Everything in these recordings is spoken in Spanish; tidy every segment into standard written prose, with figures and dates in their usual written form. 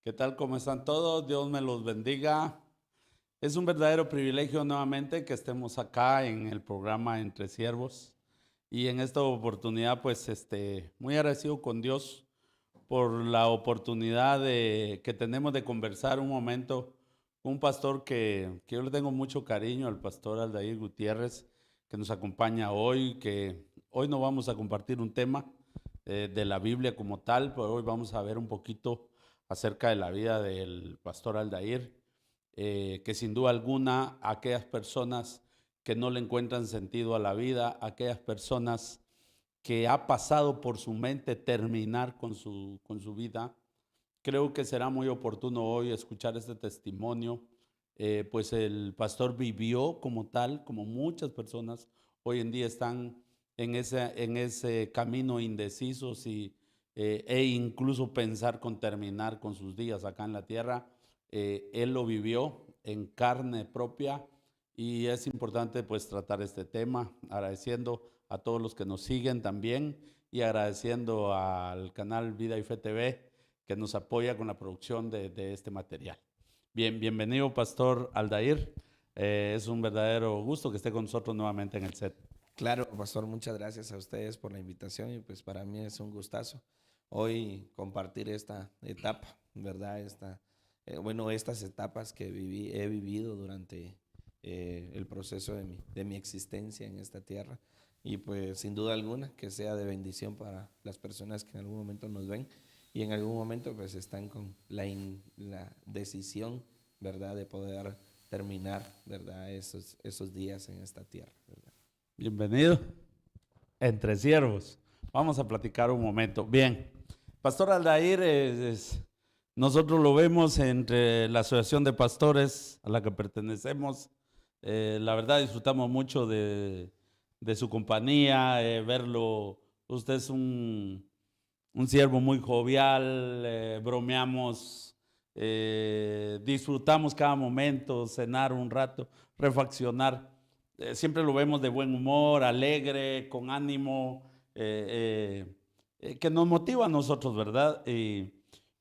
¿Qué tal? ¿Cómo están todos? Dios me los bendiga. Es un verdadero privilegio nuevamente que estemos acá en el programa Entre Siervos. Y en esta oportunidad, pues, muy agradecido con Dios por la oportunidad que tenemos de conversar un momento con un pastor que yo le tengo mucho cariño, el pastor Aldair Gutiérrez, que nos acompaña hoy, que hoy no vamos a compartir un tema de la Biblia como tal, pero hoy vamos a ver un poquito acerca de la vida del pastor Aldair, que sin duda alguna aquellas personas que no le encuentran sentido a la vida, aquellas personas que ha pasado por su mente terminar con su vida, creo que será muy oportuno hoy escuchar este testimonio, pues el pastor vivió como tal, como muchas personas hoy en día están en ese camino indecisos e incluso pensar con terminar con sus días acá en la tierra. Él lo vivió en carne propia y es importante pues tratar este tema, agradeciendo a todos los que nos siguen también y agradeciendo al canal Vida y Fe TV que nos apoya con la producción de este material. Bien, bienvenido Pastor Aldair. Es un verdadero gusto que esté con nosotros nuevamente en el set. Claro, pastor, muchas gracias a ustedes por la invitación y pues para mí es un gustazo hoy compartir esta etapa, ¿verdad? Estas etapas que he vivido durante el proceso de mi existencia en esta tierra y pues sin duda alguna que sea de bendición para las personas que en algún momento nos ven y en algún momento pues están con la decisión, ¿verdad? De poder terminar, ¿verdad? Esos días en esta tierra, ¿verdad? Bienvenido. Entre siervos. Vamos a platicar un momento. Bien, Pastor Aldair, nosotros lo vemos entre la Asociación de Pastores a la que pertenecemos. La verdad disfrutamos mucho de su compañía, verlo. Usted es un siervo muy jovial, bromeamos, disfrutamos cada momento, cenar un rato, refaccionar. Siempre lo vemos de buen humor, alegre, con ánimo, que nos motiva a nosotros, ¿verdad?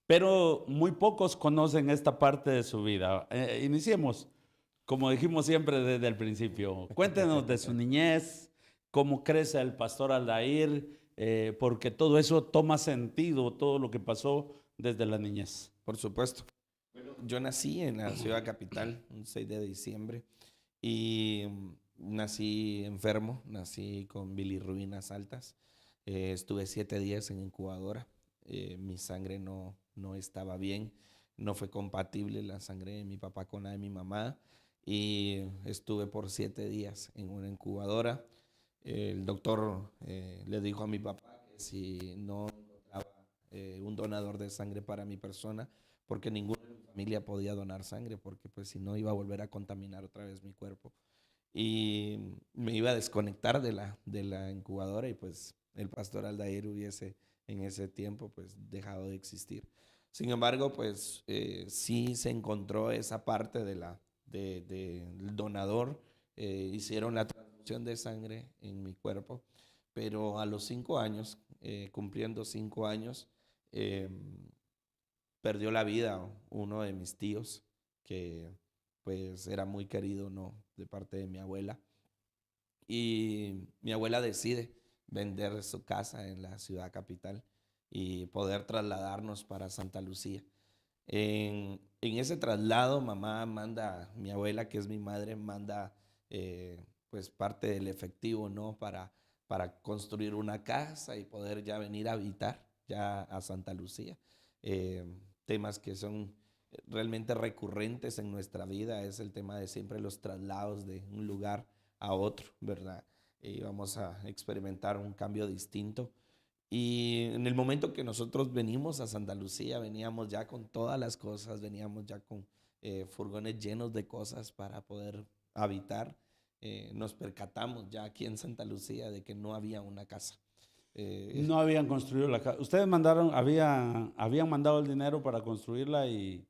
Pero muy pocos conocen esta parte de su vida. Iniciemos, como dijimos siempre desde el principio. Cuéntenos de su niñez, cómo crece el pastor Aldair, porque todo eso toma sentido, todo lo que pasó desde la niñez. Por supuesto. Yo nací en la ciudad capital un 6 de diciembre y nací enfermo, nací con bilirrubinas altas. Estuve 7 días en incubadora. Mi sangre no estaba bien, no fue compatible la sangre de mi papá con la de mi mamá y estuve por 7 días en una incubadora. El doctor le dijo a mi papá que si no encontraba un donador de sangre para mi persona, porque ninguna de mi familia podía donar sangre, porque pues si no iba a volver a contaminar otra vez mi cuerpo. Y me iba a desconectar de la incubadora y pues el pastor Aldair hubiese en ese tiempo pues dejado de existir. Sin embargo, pues sí se encontró esa parte del donador, hicieron la transfusión de sangre en mi cuerpo, pero a los 5 años, cumpliendo 5 años, eh, perdió la vida uno de mis tíos, que pues era muy querido, ¿no? De parte de mi abuela. Y mi abuela decide vender su casa en la ciudad capital y poder trasladarnos para Santa Lucía. En ese traslado, mi abuela, que es mi madre, manda pues parte del efectivo, ¿no? Para construir una casa y poder ya venir a habitar ya a Santa Lucía. Eh, Temas que son realmente recurrentes en nuestra vida es el tema de siempre los traslados de un lugar a otro, ¿verdad? Y vamos a experimentar un cambio distinto. Y en el momento que nosotros venimos a Santa Lucía, veníamos ya con todas las cosas, veníamos ya con furgones llenos de cosas para poder habitar. Nos percatamos ya aquí en Santa Lucía de que no había una casa. Eh, No habían construido la casa. Ustedes habían mandado el dinero para construirla y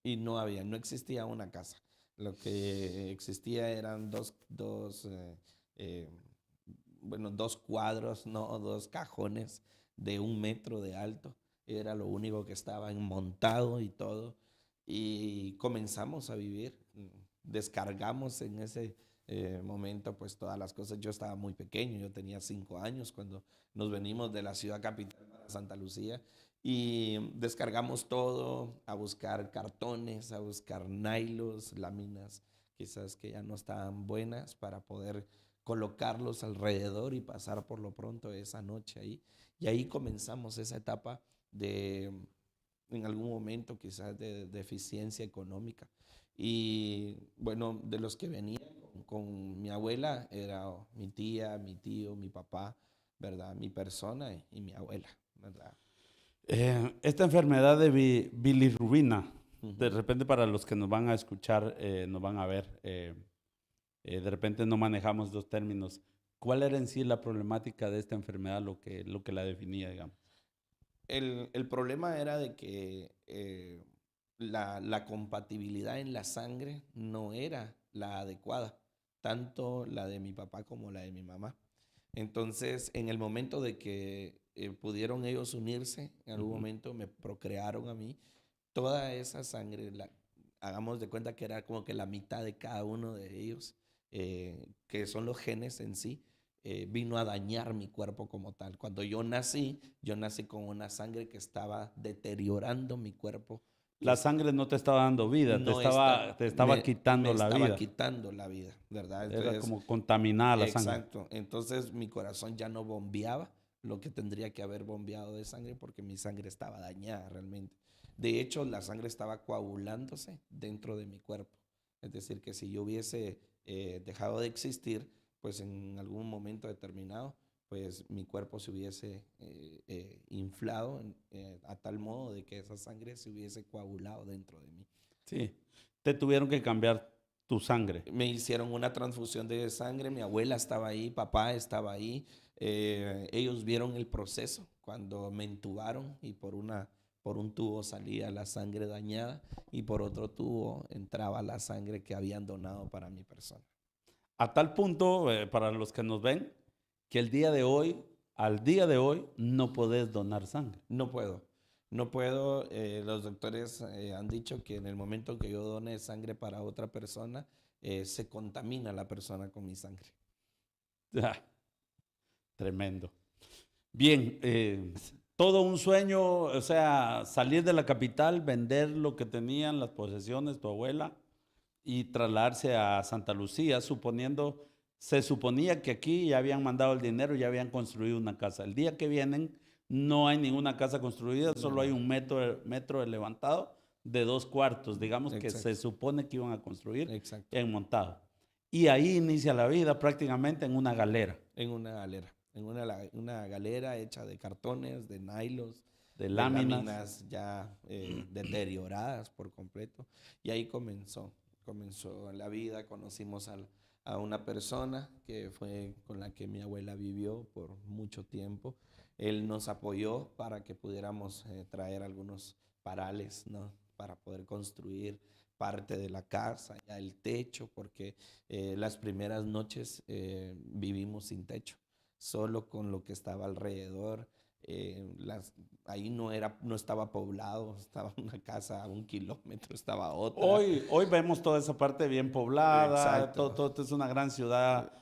y no existía una casa. Lo que existía eran eh, dos cuadros, no, dos cajones de 1 metro de alto, era lo único que estaba montado y todo. Y comenzamos a vivir, descargamos en ese momento pues todas las cosas. Yo estaba muy pequeño, yo tenía 5 años cuando nos venimos de la ciudad capital para Santa Lucía y descargamos todo a buscar cartones, a buscar nailos, láminas, quizás que ya no estaban buenas para poder colocarlos alrededor y pasar por lo pronto esa noche ahí. Y ahí comenzamos esa etapa de, en algún momento quizás de deficiencia económica. Y bueno, de los que venían con mi abuela era mi tía, mi tío, mi papá, ¿verdad? Mi persona y mi abuela, ¿verdad? Esta enfermedad de bilirrubina, de Ujú. repente para los que nos van a escuchar, nos van a ver, de repente no manejamos los términos. ¿Cuál era en sí la problemática de esta enfermedad, lo que la definía, digamos? El problema era de que la compatibilidad en la sangre no era la adecuada, tanto la de mi papá como la de mi mamá. Entonces, en el momento de que pudieron ellos unirse, en algún Ujú. momento me procrearon a mí, toda esa sangre, hagamos de cuenta que era como que la mitad de cada uno de ellos, que son los genes en sí, vino a dañar mi cuerpo como tal. Cuando yo nací con una sangre que estaba deteriorando mi cuerpo, que La sangre no te estaba dando vida, no está, te estaba me quitando la estaba vida. quitando la vida, ¿verdad? Era Entonces, como contaminada la sangre. exacto. Entonces mi corazón ya no bombeaba lo que tendría que haber bombeado de sangre porque mi sangre estaba dañada realmente. De hecho, la sangre estaba coagulándose dentro de mi cuerpo. Es decir, que si yo hubiese dejado de existir, pues en algún momento determinado, pues mi cuerpo se hubiese inflado a tal modo de que esa sangre se hubiese coagulado dentro de mí. Sí. Te tuvieron que cambiar tu sangre. Me hicieron una transfusión de sangre, mi abuela estaba ahí, papá estaba ahí. Ellos vieron el proceso cuando me entubaron y por un tubo salía la sangre dañada y por otro tubo entraba la sangre que habían donado para mi persona. A tal punto, para los que nos ven, que el día de hoy, al día de hoy, no podés donar sangre. No puedo, no puedo. Los doctores han dicho que en el momento que yo done sangre para otra persona, se contamina la persona con mi sangre. Ah, tremendo. Bien, todo un sueño, o sea, salir de la capital, vender lo que tenían, las posesiones, tu abuela, y trasladarse a Santa Lucía, se suponía que aquí ya habían mandado el dinero, ya habían construido una casa. El día que vienen no hay ninguna casa construida, No, solo hay no. un metro de levantado de 2 cuartos, digamos que se Exacto, supone que iban a construir exacto. en montado. Y ahí inicia la vida prácticamente en una galera En una galera, una galera hecha de cartones, de nylos, de de láminas. láminas ya deterioradas por completo. Y ahí comenzó la vida, conocimos a una persona que fue con la que mi abuela vivió por mucho tiempo. Él nos apoyó para que pudiéramos traer algunos parales, ¿no? Para poder construir parte de la casa, ya el techo, porque las primeras noches vivimos sin techo, solo con lo que estaba alrededor. Ahí no estaba poblado, estaba una casa a 1 kilómetro, estaba otra. Hoy vemos toda esa parte bien poblada, Exacto. todo es una gran ciudad.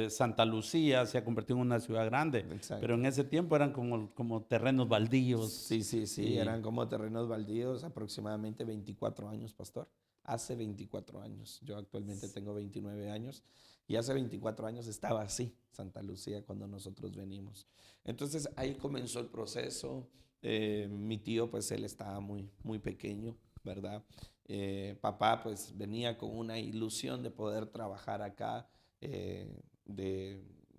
Santa Lucía se ha convertido en una ciudad grande, pero en Exacto. ese tiempo eran como terrenos baldíos. Sí, sí, sí, Y eran como terrenos baldíos, aproximadamente 24 años, pastor. Hace 24 años, yo actualmente tengo 29 años y hace 24 años estaba así, Santa Lucía, cuando nosotros venimos. Entonces ahí comenzó el proceso. Mi tío, pues él estaba muy, muy pequeño, ¿verdad? Papá, pues venía con una ilusión de poder trabajar acá.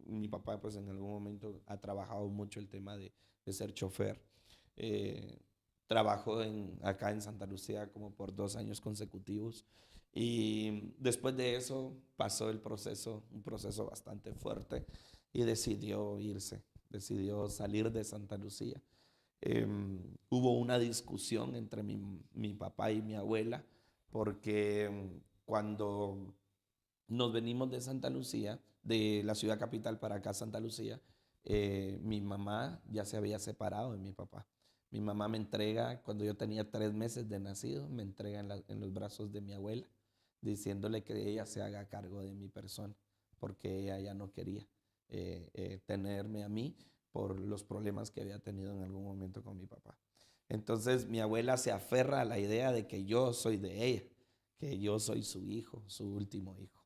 Mi papá, pues en algún momento ha trabajado mucho el tema de ser chofer. Eh, Trabajó acá en Santa Lucía como por 2 años consecutivos y después de eso pasó el proceso, un proceso bastante fuerte y decidió irse, decidió salir de Santa Lucía. Eh, Hubo una discusión entre mi papá y mi abuela porque cuando nos venimos de Santa Lucía, de la ciudad capital para acá, Santa Lucía, mi mamá ya se había separado de mi papá. Mi mamá me entrega, cuando yo tenía 3 meses de nacido, me entrega en los brazos de mi abuela, diciéndole que ella se haga cargo de mi persona, porque ella ya no quería tenerme a mí por los problemas que había tenido en algún momento con mi papá. Entonces mi abuela se aferra a la idea de que yo soy de ella, que yo soy su hijo, su último hijo.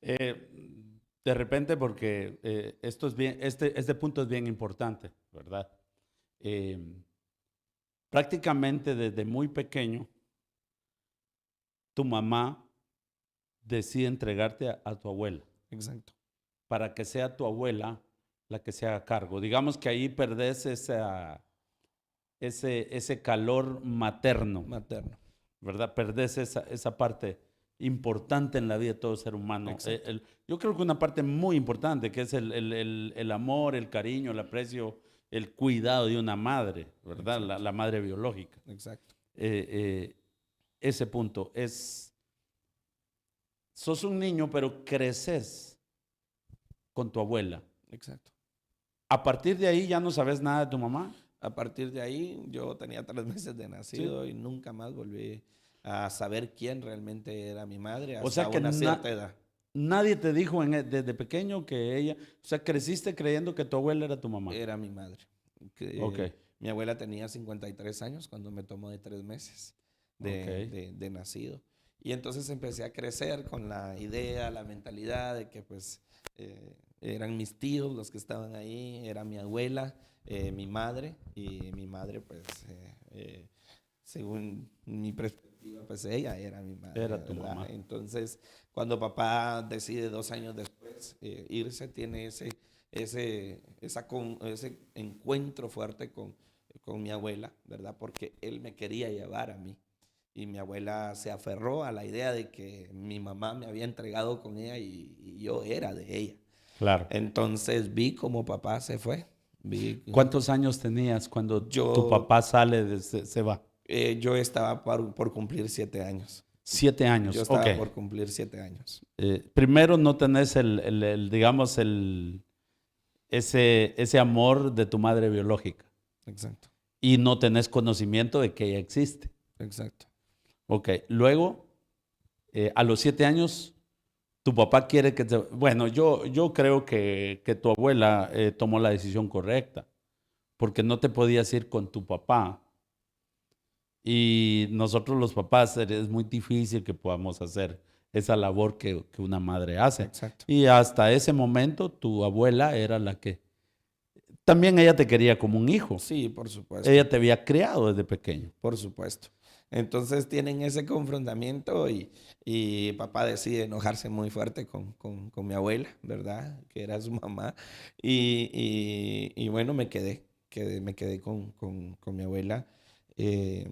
De repente, porque esto es bien, este punto es bien importante, ¿verdad? Eh, Prácticamente desde muy pequeño, tu mamá decide entregarte a tu abuela Exacto. para que sea tu abuela la que se haga cargo. Digamos que ahí perdés ese calor materno, Materno. ¿verdad? Perdés esa parte importante en la vida de todo ser humano. Exacto. Yo creo que una parte muy importante, que es el amor, el cariño, el aprecio, el cuidado de una madre, ¿verdad? Exacto. La madre biológica. Exacto. Ese punto sos un niño, pero creces con tu abuela. Exacto. A partir de ahí ya no sabes nada de tu mamá. A partir de ahí, yo tenía 3 meses de nacido, Sí. y nunca más volví a saber quién realmente era mi madre O hasta sea que una cierta edad. nadie te dijo desde pequeño que ella, o sea, creciste creyendo que tu abuela era tu mamá. Era mi madre. Ok, Mi abuela tenía 53 años cuando me tomó de 3 meses ok. de nacido. Y entonces empecé a crecer con la idea, la mentalidad de que pues eran mis tíos los que estaban ahí, era mi abuela, mi madre, y mi madre pues según mi perspectiva pues ella era mi madre, Era tu ¿verdad? mamá. Entonces cuando papá decide 2 años después irse, tiene ese encuentro fuerte con mi abuela, ¿verdad? Porque él me quería llevar a mí. Y mi abuela se aferró a la idea de que mi mamá me había entregado con ella y yo era de ella. Claro. Entonces vi cómo papá se fue. ¿Cuántos años tenías cuando tu Yo, papá se va? yo estaba por cumplir 7 años. 7 años, Yo ok. estaba por cumplir 7 años. Primero no tenés digamos, ese amor de tu madre biológica Exacto, y no tenés conocimiento de que ella existe. exacto. Ok, luego, a los 7 años, tu papá quiere que te... Bueno, yo creo que tu abuela tomó la decisión correcta, porque no te podías ir con tu papá. Y nosotros los papás es muy difícil que podamos hacer esa labor que una madre hace. Exacto. Y hasta ese momento tu abuela era la que... También ella te quería como un hijo. Sí, por supuesto. Ella te había criado desde pequeño. Por supuesto. Entonces tienen ese confrontamiento y papá decide enojarse muy fuerte con mi abuela, ¿verdad? Que era su mamá. Y bueno, me quedé con mi abuela eh,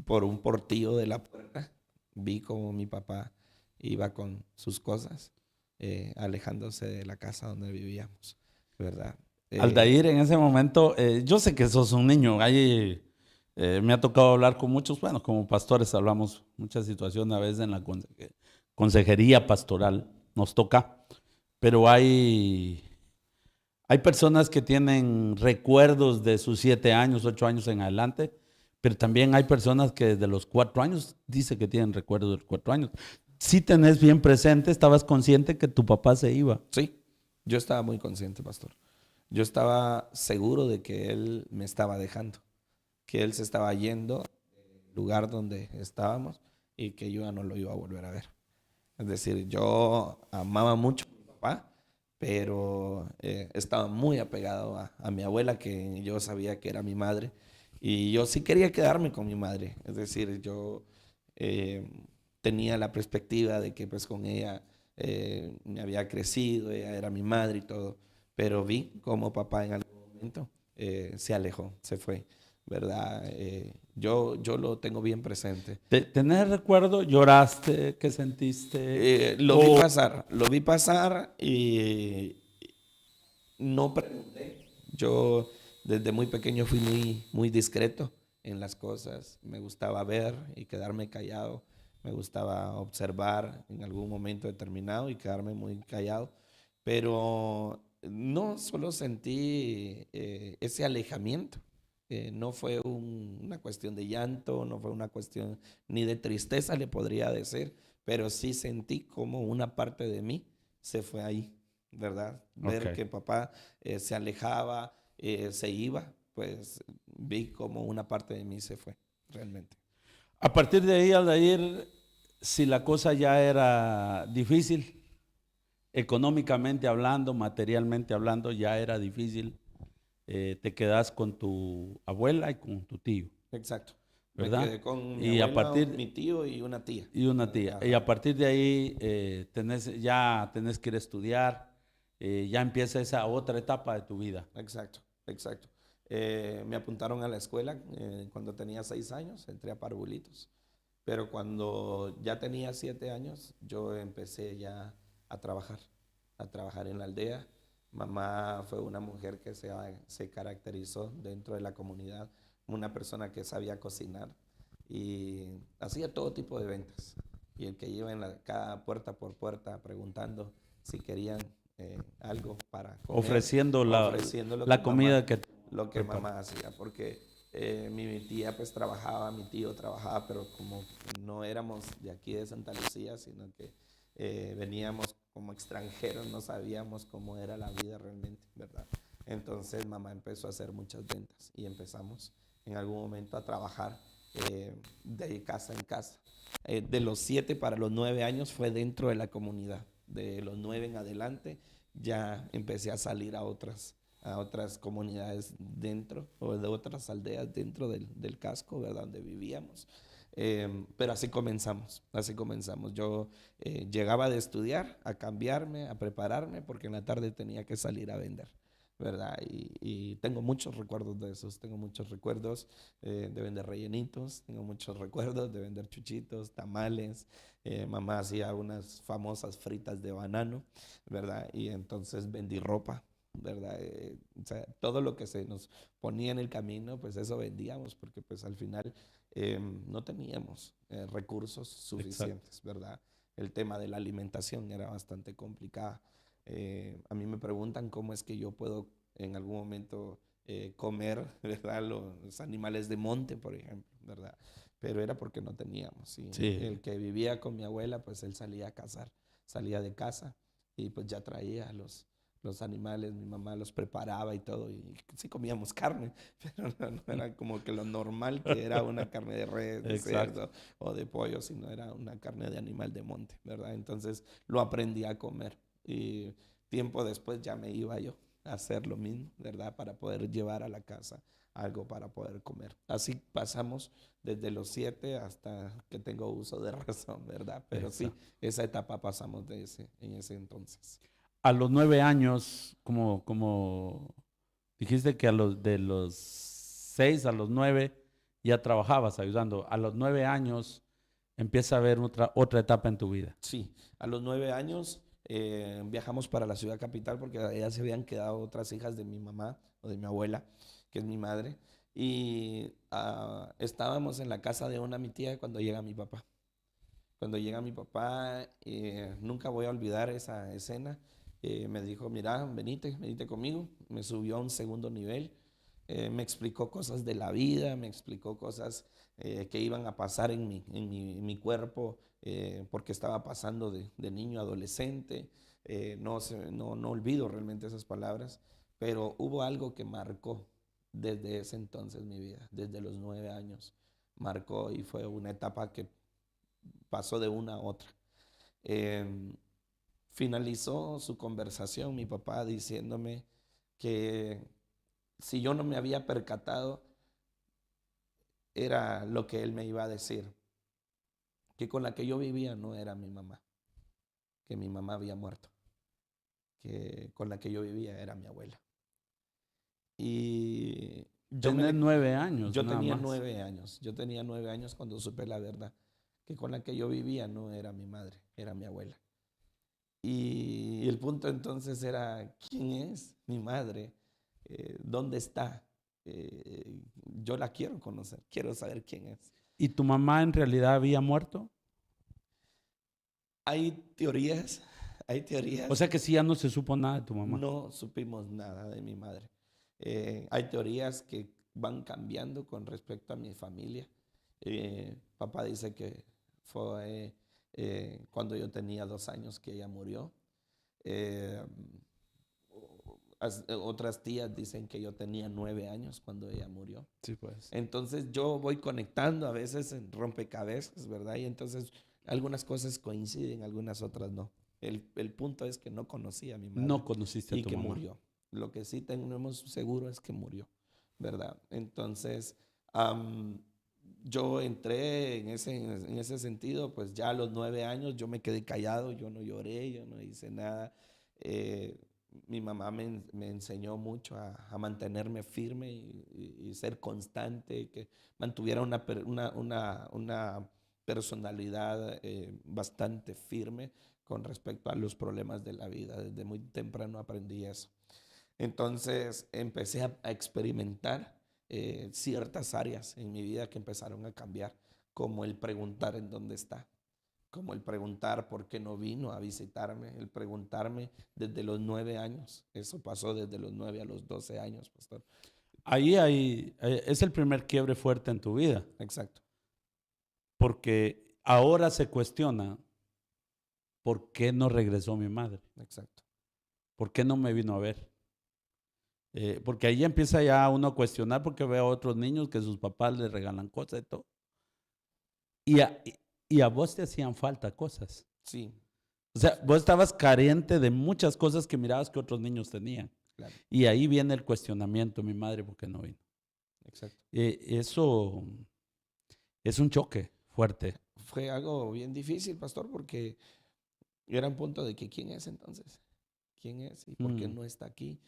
por un portillo de la puerta. Vi como mi papá iba con sus cosas, alejándose de la casa donde vivíamos, ¿verdad? Aldair, en ese momento, yo sé que sos un niño, ahí me ha tocado hablar con muchos, bueno, como pastores hablamos muchas situaciones a veces en la consejería pastoral, nos toca, pero hay personas que tienen recuerdos de sus 7 años, 8 años en adelante, pero también hay personas que desde los 4 años dice que tienen recuerdos de los 4 años. Si tenés bien presente, estabas consciente que tu papá se iba. Sí, yo estaba muy consciente, pastor. Yo estaba seguro de que él me estaba dejando, que él se estaba yendo del lugar donde estábamos y que yo ya no lo iba a volver a ver. Es decir, yo amaba mucho a mi papá, pero estaba muy apegado a mi abuela, que yo sabía que era mi madre, y yo sí quería quedarme con mi madre. Es decir, yo eh, tenía la perspectiva de que pues con ella me había crecido, ella era mi madre y todo, pero vi como papá en algún momento se alejó, se fue, ¿verdad? Yo lo tengo bien presente. ¿Tenés recuerdo? ¿Lloraste? ¿Qué sentiste? O Lo vi pasar y no pregunté. Yo desde muy pequeño fui muy discreto en las cosas. Me gustaba ver y quedarme callado. Me gustaba observar en algún momento determinado y quedarme muy callado. Pero No, solo sentí ese alejamiento. No fue una cuestión de llanto, no fue una cuestión ni de tristeza, le podría decir, pero sí sentí como una parte de mí se fue ahí, ¿verdad? Ver Ok. que papá se alejaba, se iba, pues vi como una parte de mí se fue, realmente. A partir de ahí, Aldair, si la cosa ya era difícil, económicamente hablando, materialmente hablando, ya era difícil, te quedas con tu abuela y con tu tío, Exacto. Me ¿verdad? quedé con mi Y a abuela, partir, mi tío y una tía. y una tía. Y Ajá. a partir de ahí ya tenés que ir a estudiar, ya empieza esa otra etapa de tu vida. Exacto, exacto. Me apuntaron a la escuela cuando tenía 6 años, entré a parvulitos. Pero cuando ya tenía 7 años, yo empecé ya a trabajar en la aldea. Mamá fue una mujer que se caracterizó dentro de la comunidad, una persona que sabía cocinar y hacía todo tipo de ventas. Y el que iba cada puerta por puerta preguntando si querían algo para comer, Ofreciendo ofreciendo la comida que lo que prepara. mamá hacía, porque mi tía pues trabajaba, mi tío trabajaba, pero como no éramos de aquí de Santa Lucía, sino que veníamos como extranjeros, no sabíamos cómo era la vida realmente, ¿verdad? Entonces mamá empezó a hacer muchas ventas y empezamos en algún momento a trabajar de casa en casa. De los 7 para los 9 años fue dentro de la comunidad. De los 9 en adelante ya empecé a salir a otras comunidades dentro o de otras aldeas dentro del casco, ¿verdad? Donde vivíamos. Pero así comenzamos, así comenzamos. Yo llegaba de estudiar, a cambiarme, a prepararme, porque en la tarde tenía que salir a vender, ¿verdad? Y tengo muchos recuerdos de esos, tengo muchos recuerdos de vender rellenitos, tengo muchos recuerdos de vender chuchitos, tamales. Mamá hacía unas famosas fritas de banano, ¿verdad? Y entonces vendí ropa, ¿verdad? O sea, todo lo que se nos ponía en el camino, pues eso vendíamos, porque pues al final no teníamos recursos Exacto. suficientes, ¿verdad? El tema de la alimentación era bastante complicada. A mí me preguntan cómo es que yo puedo en algún momento comer, ¿verdad? Los animales de monte, por ejemplo, ¿verdad? Pero era porque no teníamos. Y Sí, el que vivía con mi abuela, pues él salía a cazar, salía de casa y pues ya traía los animales, mi mamá los preparaba y todo, y sí comíamos carne, pero no era como que lo normal que era una carne de res, de exacto. cerdo o de pollo, sino era una carne de animal de monte, ¿verdad? Entonces lo aprendí a comer y tiempo después ya me iba yo a hacer lo mismo, ¿verdad? Para poder llevar a la casa algo para poder comer. Así pasamos desde los 7 hasta que tengo uso de razón, ¿verdad? Pero sí, Exacto. esa etapa pasamos en ese entonces. A los 9 años, como dijiste que de los 6 a los 9 ya trabajabas ayudando. A los 9 años empieza a haber otra etapa en tu vida. Sí, a los 9 años viajamos para la ciudad capital porque allá se habían quedado otras hijas de mi mamá o de mi abuela, que es mi madre, y estábamos en la casa de una mi tía cuando llega mi papá. Cuando llega mi papá, nunca voy a olvidar esa escena. Me dijo, mira, venite conmigo. Me subió a un segundo nivel. Me explicó cosas de la vida, me explicó cosas que iban a pasar en mi cuerpo porque estaba pasando de niño a adolescente. No olvido realmente esas palabras, pero hubo algo que marcó desde ese entonces mi vida, desde los 9 años. Marcó y fue una etapa que pasó de una a otra. Eh, Finalizó su conversación mi papá diciéndome que si yo no me había percatado, era lo que él me iba a decir, que con la que yo vivía no era mi mamá, que mi mamá había muerto, que con la que yo vivía era mi abuela. Y Tenés 9 años, yo nada tenía más. 9 años, yo tenía 9 años cuando supe la verdad, que con la que yo vivía no era mi madre, era mi abuela. Y el punto entonces era, ¿quién es mi madre? ¿Dónde está? Yo la quiero conocer, quiero saber quién es. ¿Y tu mamá en realidad había muerto? Hay teorías, Hay teorías. O sea que sí, ya no se supo nada de tu mamá. No supimos nada de mi madre. Hay teorías que van cambiando con respecto a mi familia. Papá dice que fue cuando yo tenía 2 años que ella murió. Eh, Otras tías dicen que yo tenía 9 años cuando ella murió. Sí, pues. Entonces yo voy conectando a veces en rompecabezas, ¿verdad? Y entonces algunas cosas coinciden, algunas otras no. El punto es que no conocí a mi madre No conociste a y tu que mamá. murió. Lo que sí tenemos seguro es que murió, ¿verdad? Entonces, yo entré en ese sentido, pues ya a los 9 años yo me quedé callado, yo no lloré, yo no hice nada. Eh, Mi mamá me enseñó mucho a mantenerme firme y ser constante, que mantuviera una personalidad bastante firme con respecto a los problemas de la vida. Desde muy temprano aprendí eso. Entonces empecé a experimentar ciertas áreas en mi vida que empezaron a cambiar, como el preguntar en dónde está, como el preguntar por qué no vino a visitarme, el preguntarme desde los 9 años. Eso pasó desde los 9 a los 12 años, pastor. Es el primer quiebre fuerte en tu vida, Exacto, porque ahora se cuestiona por qué no regresó mi madre, exacto. por qué no me vino a ver. Porque ahí empieza ya uno a cuestionar porque ve a otros niños que sus papás les regalan cosas y todo. Y a vos te hacían falta cosas. Sí, O sea, vos estabas carente de muchas cosas que mirabas que otros niños tenían. claro, Y ahí viene el cuestionamiento, mi madre, ¿por qué no vino? exacto. Eso es un choque fuerte. Fue algo bien difícil, pastor, porque yo era un punto de que ¿quién es entonces? ¿Quién es? ¿Y por qué no está aquí?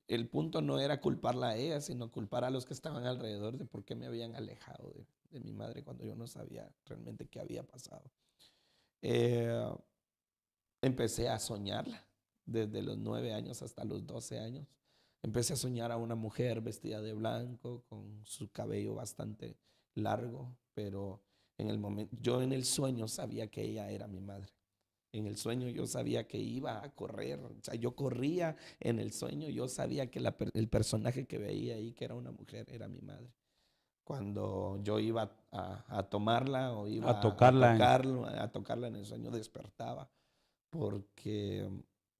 El punto no era culparla a ella, sino culpar a los que estaban alrededor de por qué me habían alejado de mi madre cuando yo no sabía realmente qué había pasado. Eh, Empecé a soñarla desde los 9 años hasta los 12 años. Empecé a soñar a una mujer vestida de blanco, con su cabello bastante largo, pero en el momento, yo en el sueño sabía que ella era mi madre. En el sueño yo sabía que iba a correr, o sea, yo corría en el sueño, yo sabía que el personaje que veía ahí, que era una mujer, era mi madre. Cuando yo iba a tomarla o A iba tocarla. a tocarla en el sueño, despertaba porque,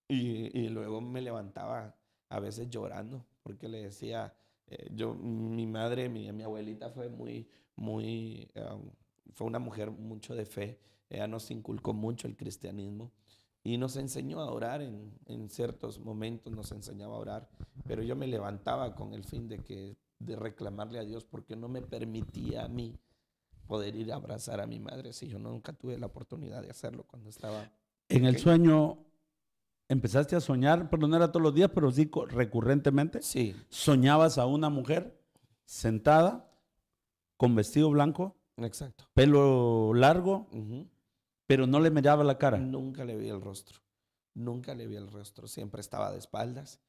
y luego me levantaba a veces llorando, porque le decía, mi madre, mi abuelita fue fue una mujer mucho de fe. Ella nos inculcó mucho el cristianismo y nos enseñó a orar en ciertos momentos, nos enseñaba a orar, pero yo me levantaba con el fin de reclamarle a Dios porque no me permitía a mí poder ir a abrazar a mi madre si yo nunca tuve la oportunidad de hacerlo cuando estaba En el pequeño. sueño empezaste a soñar, pero no era todos los días, pero sí recurrentemente. Sí, Soñabas a una mujer sentada con vestido blanco, exacto. pelo largo, Ujú. pero no le miraba la cara. Nunca le vi el rostro. Nunca le vi el rostro. Siempre estaba de espaldas.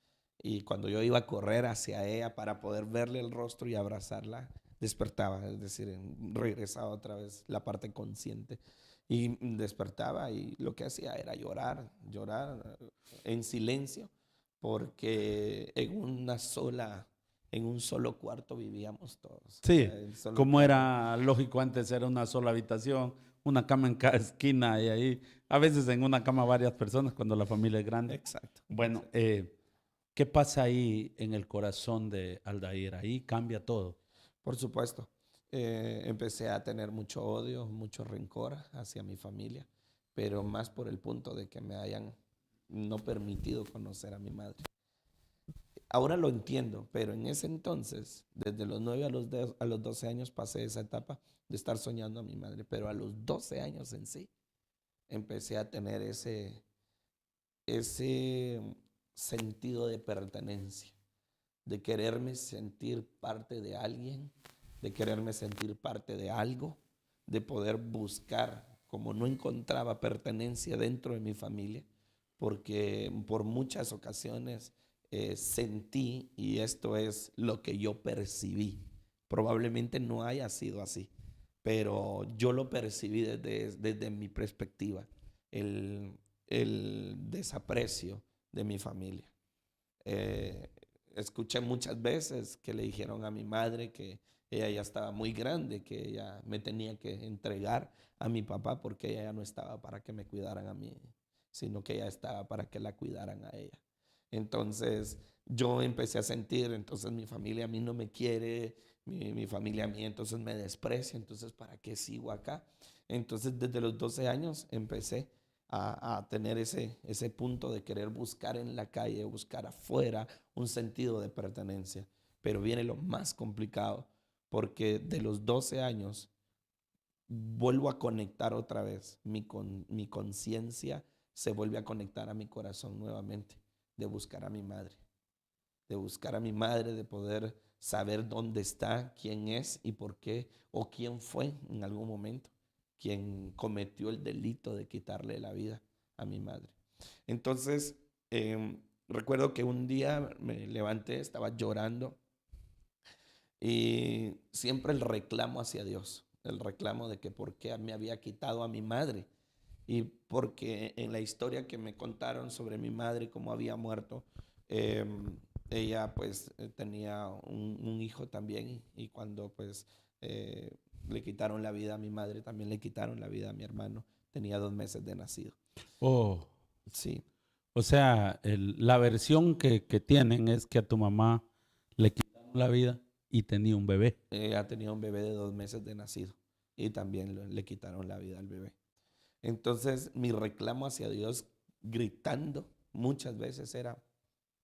Y cuando yo iba a correr hacia ella para poder verle el rostro y abrazarla, despertaba, es decir, regresaba otra vez la parte consciente. Y despertaba y lo que hacía era llorar, llorar en silencio, porque en un solo cuarto vivíamos todos. O Sí, sea, el solo como cuarto. era lógico antes, era una sola habitación, una cama en cada esquina y ahí, a veces en una cama varias personas cuando la familia es grande. Exacto. Bueno, Exacto. ¿qué pasa ahí en el corazón de Aldair? Ahí cambia todo. Por supuesto. Empecé a tener mucho odio, mucho rencor hacia mi familia, pero más por el punto de que me hayan no permitido conocer a mi madre. Ahora lo entiendo, pero en ese entonces, desde los 9 a los 12 años, pasé esa etapa de estar soñando a mi madre, pero a los 12 años en sí, empecé a tener ese sentido de pertenencia, de quererme sentir parte de alguien, de quererme sentir parte de algo, de poder buscar, como no encontraba pertenencia dentro de mi familia, porque por muchas ocasiones sentí, y esto es lo que yo percibí, probablemente no haya sido así, pero yo lo percibí desde mi perspectiva, el, el desaprecio de mi familia. Escuché muchas veces que le dijeron a mi madre que ella ya estaba muy grande, que ella me tenía que entregar a mi papá porque ella ya no estaba para que me cuidaran a mí, sino que ella estaba para que la cuidaran a ella. Entonces yo empecé a sentir, entonces mi familia a mí no me quiere, mi familia a mí entonces me desprecia, entonces ¿para qué sigo acá? Entonces desde los 12 años empecé a tener ese punto de querer buscar en la calle, buscar afuera un sentido de pertenencia. Pero viene lo más complicado, porque de los 12 años vuelvo a conectar otra vez, mi conciencia se vuelve a conectar a mi corazón nuevamente, de buscar a mi madre, de buscar a mi madre, de poder saber dónde está, quién es y por qué, o quién fue en algún momento quien cometió el delito de quitarle la vida a mi madre. Entonces, recuerdo que un día me levanté, estaba llorando y siempre el reclamo hacia Dios, el reclamo de que por qué me había quitado a mi madre y porque en la historia que me contaron sobre mi madre, cómo había muerto, eh, ella pues tenía un hijo también y cuando pues le quitaron la vida a mi madre, también le quitaron la vida a mi hermano. Tenía 2 meses de nacido. Oh, Sí, o sea, la versión que tienen es que a tu mamá le quitaron la vida y tenía un bebé. ella tenía un bebé de 2 meses de nacido y también le quitaron la vida al bebé. Entonces mi reclamo hacia Dios gritando muchas veces era,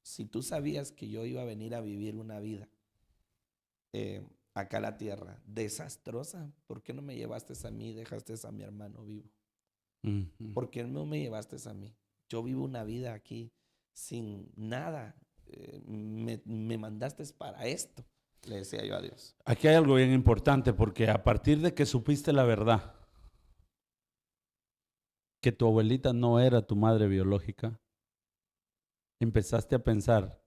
si tú sabías que yo iba a venir a vivir una vida acá a la tierra desastrosa, ¿por qué no me llevaste a mí y dejaste a mi hermano vivo? Ujú. ¿Por qué no me llevaste a mí? Yo vivo una vida aquí sin nada. Me mandaste para esto, le decía yo a Dios. Aquí hay algo bien importante porque a partir de que supiste la verdad, que tu abuelita no era tu madre biológica, empezaste a pensar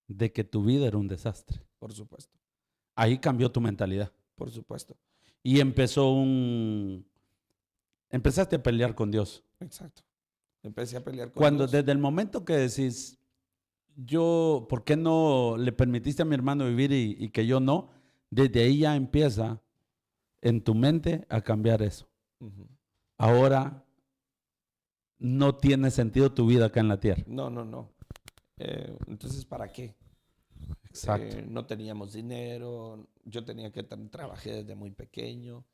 de que tu vida era un desastre. Por supuesto, Ahí cambió tu mentalidad por supuesto. y empezaste a pelear con Dios. Exacto. Empecé a pelear con Cuando Dios. desde el momento que decís, yo, ¿por qué no le permitiste a mi hermano vivir y que yo no? Desde ahí ya empieza en tu mente a cambiar eso. Ujú. Ahora no tiene sentido tu vida acá en la tierra. No, no, no. Entonces, ¿para qué? Exacto. No teníamos dinero, yo tenía que trabajé desde muy pequeño.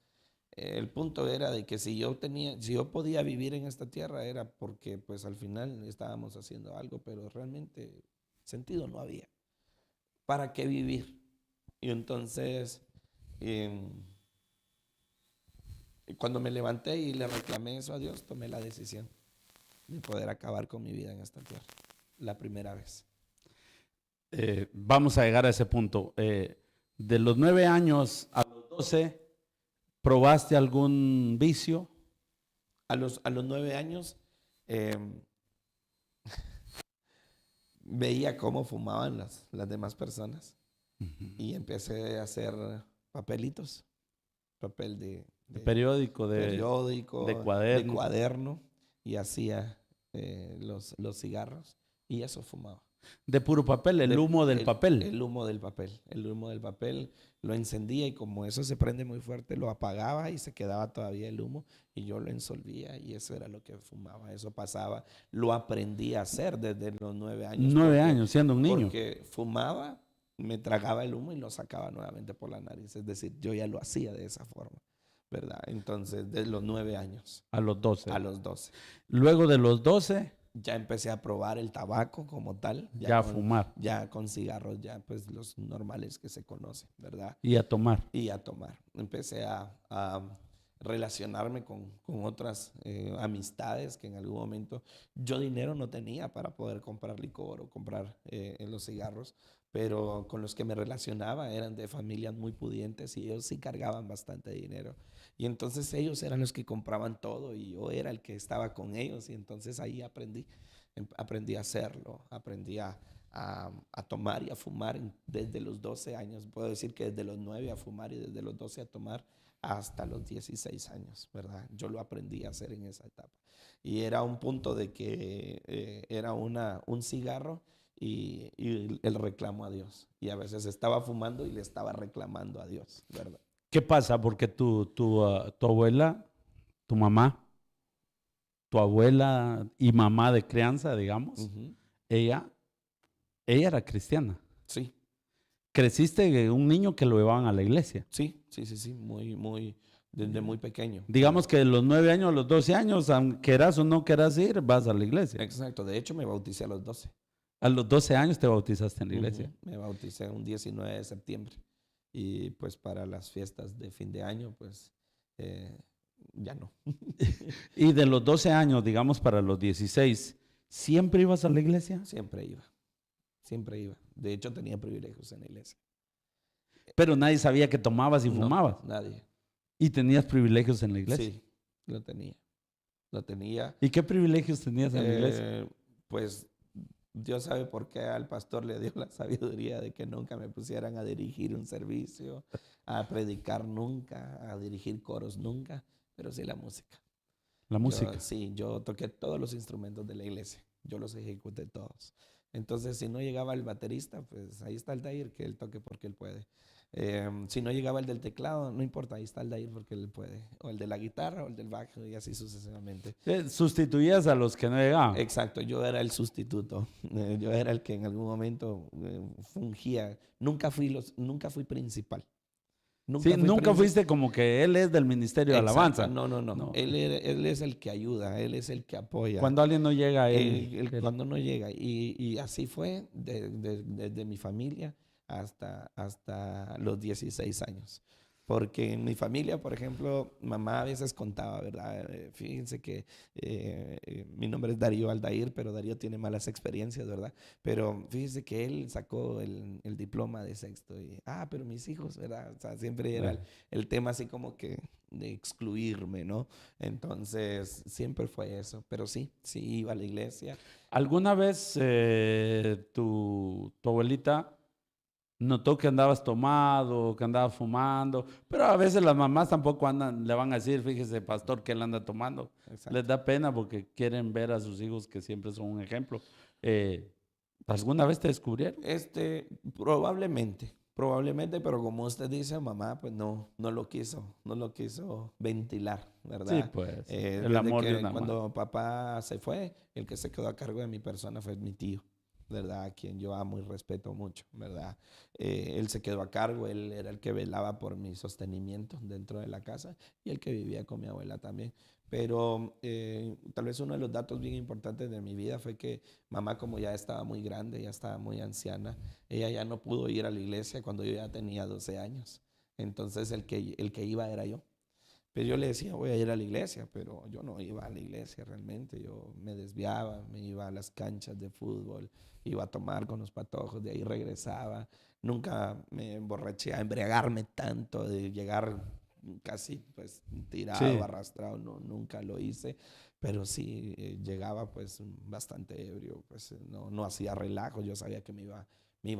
El punto era de que si yo podía vivir en esta tierra era porque pues al final estábamos haciendo algo, pero realmente sentido no había. ¿Para qué vivir? Y entonces, em, cuando me levanté y le reclamé eso a Dios, tomé la decisión de poder acabar con mi vida en esta tierra, la primera vez. Vamos a llegar a ese punto. De los 9 años a los 12, ¿probaste algún vicio? A los 9 años, em, veía cómo fumaban las demás personas y empecé a hacer papelitos, papel De periódico, periódico, de de cuaderno. cuaderno y hacía los cigarros y eso fumaba. De puro papel, el humo del papel. El humo del papel. El humo del papel lo encendía y como eso se prende muy fuerte, lo apagaba y se quedaba todavía el humo y yo lo ensolvía y eso era lo que fumaba. Eso pasaba. Lo aprendí a hacer desde los 9 años. 9 años, siendo un niño. Porque fumaba, me tragaba el humo y lo sacaba nuevamente por la nariz. Es decir, yo ya lo hacía de esa forma, ¿verdad? Entonces, de los 9 años A los 12. a los 12 Luego de los 12, ya empecé a probar el tabaco como tal, ya a fumar ya con cigarros, ya pues los normales que se conocen, ¿verdad? y a tomar. Y a tomar. Empecé a relacionarme con otras amistades que en algún momento yo dinero no tenía para poder comprar licor o comprar los cigarros, pero con los que me relacionaba eran de familias muy pudientes y ellos sí cargaban bastante dinero. Y entonces ellos eran los que compraban todo y yo era el que estaba con ellos y entonces ahí aprendí a hacerlo, aprendí a tomar y a fumar desde los 12 años. Puedo decir que desde los 9 a fumar y desde los 12 a tomar hasta los 16 años, ¿verdad? Yo lo aprendí a hacer en esa etapa. Y era un punto de que era un cigarro y el reclamo a Dios. Y a veces estaba fumando y le estaba reclamando a Dios, ¿verdad? ¿Qué pasa? Porque tu abuela, tu mamá, tu abuela y mamá de crianza, digamos, Ujú. ella era cristiana. Sí, Creciste un niño que lo llevaban a la iglesia. sí, desde muy pequeño. Digamos que de los 9 años a los 12 años, aunque quieras o no quieras ir, vas a la iglesia. Exacto, de hecho me bauticé a los 12. A los 12 años te bautizaste en la iglesia. Ujú. Me bauticé un 19 de septiembre y pues para las fiestas de fin de año, pues eh, ya no. Y de los 12 años, digamos, para los 16, ¿siempre ibas a la iglesia? Siempre iba, siempre iba. De hecho tenía privilegios en la iglesia. Pero nadie sabía que tomabas y No, fumabas. nadie. Y tenías privilegios en la iglesia. Sí, lo tenía. Lo tenía. ¿Y qué privilegios tenías en la iglesia? Pues Dios sabe por qué al pastor le dio la sabiduría de que nunca me pusieran a dirigir un servicio, a predicar nunca, a dirigir coros nunca, pero sí la música. La música. Sí, yo toqué todos los instrumentos de la iglesia, yo los ejecuté todos. Entonces, si no llegaba el baterista, pues ahí está el Dair, que él toque porque él puede. Si no llegaba el del teclado, no importa, ahí está el Dair porque él puede. O el de la guitarra o el del bajo y así sucesivamente. Sustituías a los que no llegaban. Exacto, yo era el sustituto. Yo era el que en algún momento fungía. Nunca fui principal. Sí, nunca fuiste como que él es del ministerio de Exacto, alabanza. no. Él es el que ayuda, él es el que apoya. Cuando alguien no llega, él. Cuando no llega. Y así fue desde mi familia hasta los 16 años. Porque en mi familia, por ejemplo, mamá a veces contaba, ¿verdad? Fíjense que mi nombre es Darío Aldair, pero Darío tiene malas experiencias, ¿verdad? Pero fíjense que él sacó el diploma de sexto y, pero mis hijos, ¿verdad? O sea, siempre era el tema así como que de excluirme, ¿no? Entonces, siempre fue eso. Pero sí iba a la iglesia. ¿Alguna vez tu abuelita notó que andabas tomado, que andabas fumando? Pero a veces las mamás tampoco le van a decir, fíjese, pastor, que él anda tomando. Exacto. Les da pena porque quieren ver a sus hijos que siempre son un ejemplo. ¿Alguna vez te descubrieron? Probablemente, pero como usted dice, mamá, pues no lo quiso ventilar, ¿verdad? Sí, pues, el amor de una cuando madre. papá se fue, el que se quedó a cargo de mi persona fue mi tío, ¿verdad? A quien yo amo y respeto mucho, ¿verdad? Él se quedó a cargo, él era el que velaba por mi sostenimiento dentro de la casa y el que vivía con mi abuela también. Pero tal vez uno de los datos bien importantes de mi vida fue que mamá, como ya estaba muy grande, ya estaba muy anciana, ella ya no pudo ir a la iglesia cuando yo ya tenía 12 años. Entonces el que iba era yo. Pero yo le decía, voy a ir a la iglesia, pero yo no iba a la iglesia realmente. Yo me desviaba, me iba a las canchas de fútbol, iba a tomar con los patojos, de ahí regresaba. Nunca me emborraché a embriagarme tanto, de llegar casi pues tirado, Sí. arrastrado, no, nunca lo hice. Pero sí llegaba pues bastante ebrio, pues no hacía relajo, yo sabía que me iba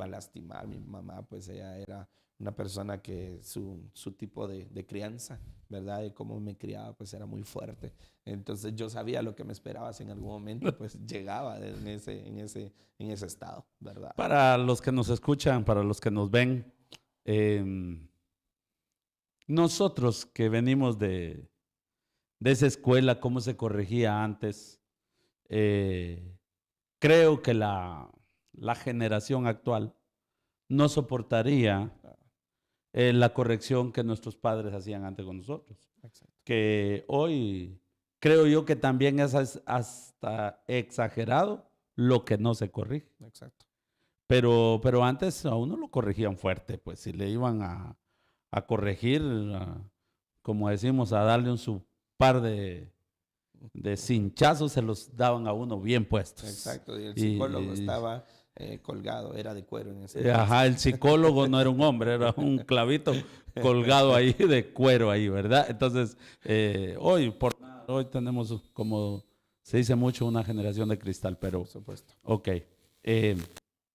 a lastimar. Mi mamá pues ella era una persona que su tipo de crianza, ¿verdad? De cómo me criaba, pues era muy fuerte. Entonces yo sabía lo que me esperaba si en algún momento pues llegaba en ese estado, ¿verdad? Para los que nos escuchan, para los que nos ven, nosotros que venimos de esa escuela, cómo se corregía antes, creo que la generación actual no soportaría la corrección que nuestros padres hacían antes con nosotros. Exacto. Que hoy creo yo que también es hasta exagerado lo que no se corrige. Exacto. Pero antes a uno lo corregían fuerte, pues si le iban a corregir, como decimos, a darle su par de cinchazos, se los daban a uno bien puestos. Exacto, y el psicólogo estaba colgado, era de cuero en ese Ajá, el psicólogo no era un hombre, era un clavito colgado ahí de cuero ahí, ¿verdad? Entonces, hoy tenemos, como se dice mucho, una generación de cristal, pero... Por supuesto. Ok.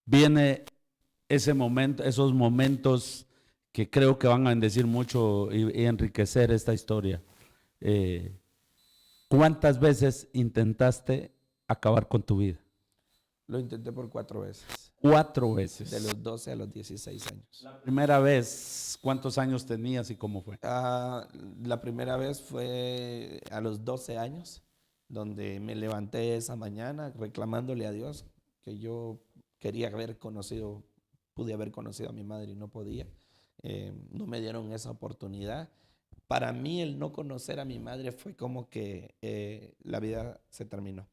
Viene ese momento, esos momentos que creo que van a bendecir mucho y enriquecer esta historia. ¿Cuántas veces intentaste acabar con tu vida? Lo intenté por 4 veces, 4 veces. de los 12 a los 16 años. La primera vez, ¿cuántos años tenías y cómo fue? La primera vez fue a los 12 años, donde me levanté esa mañana reclamándole a Dios que yo quería pude haber conocido a mi madre y no podía. No me dieron esa oportunidad. Para mí el no conocer a mi madre fue como que la vida se terminó.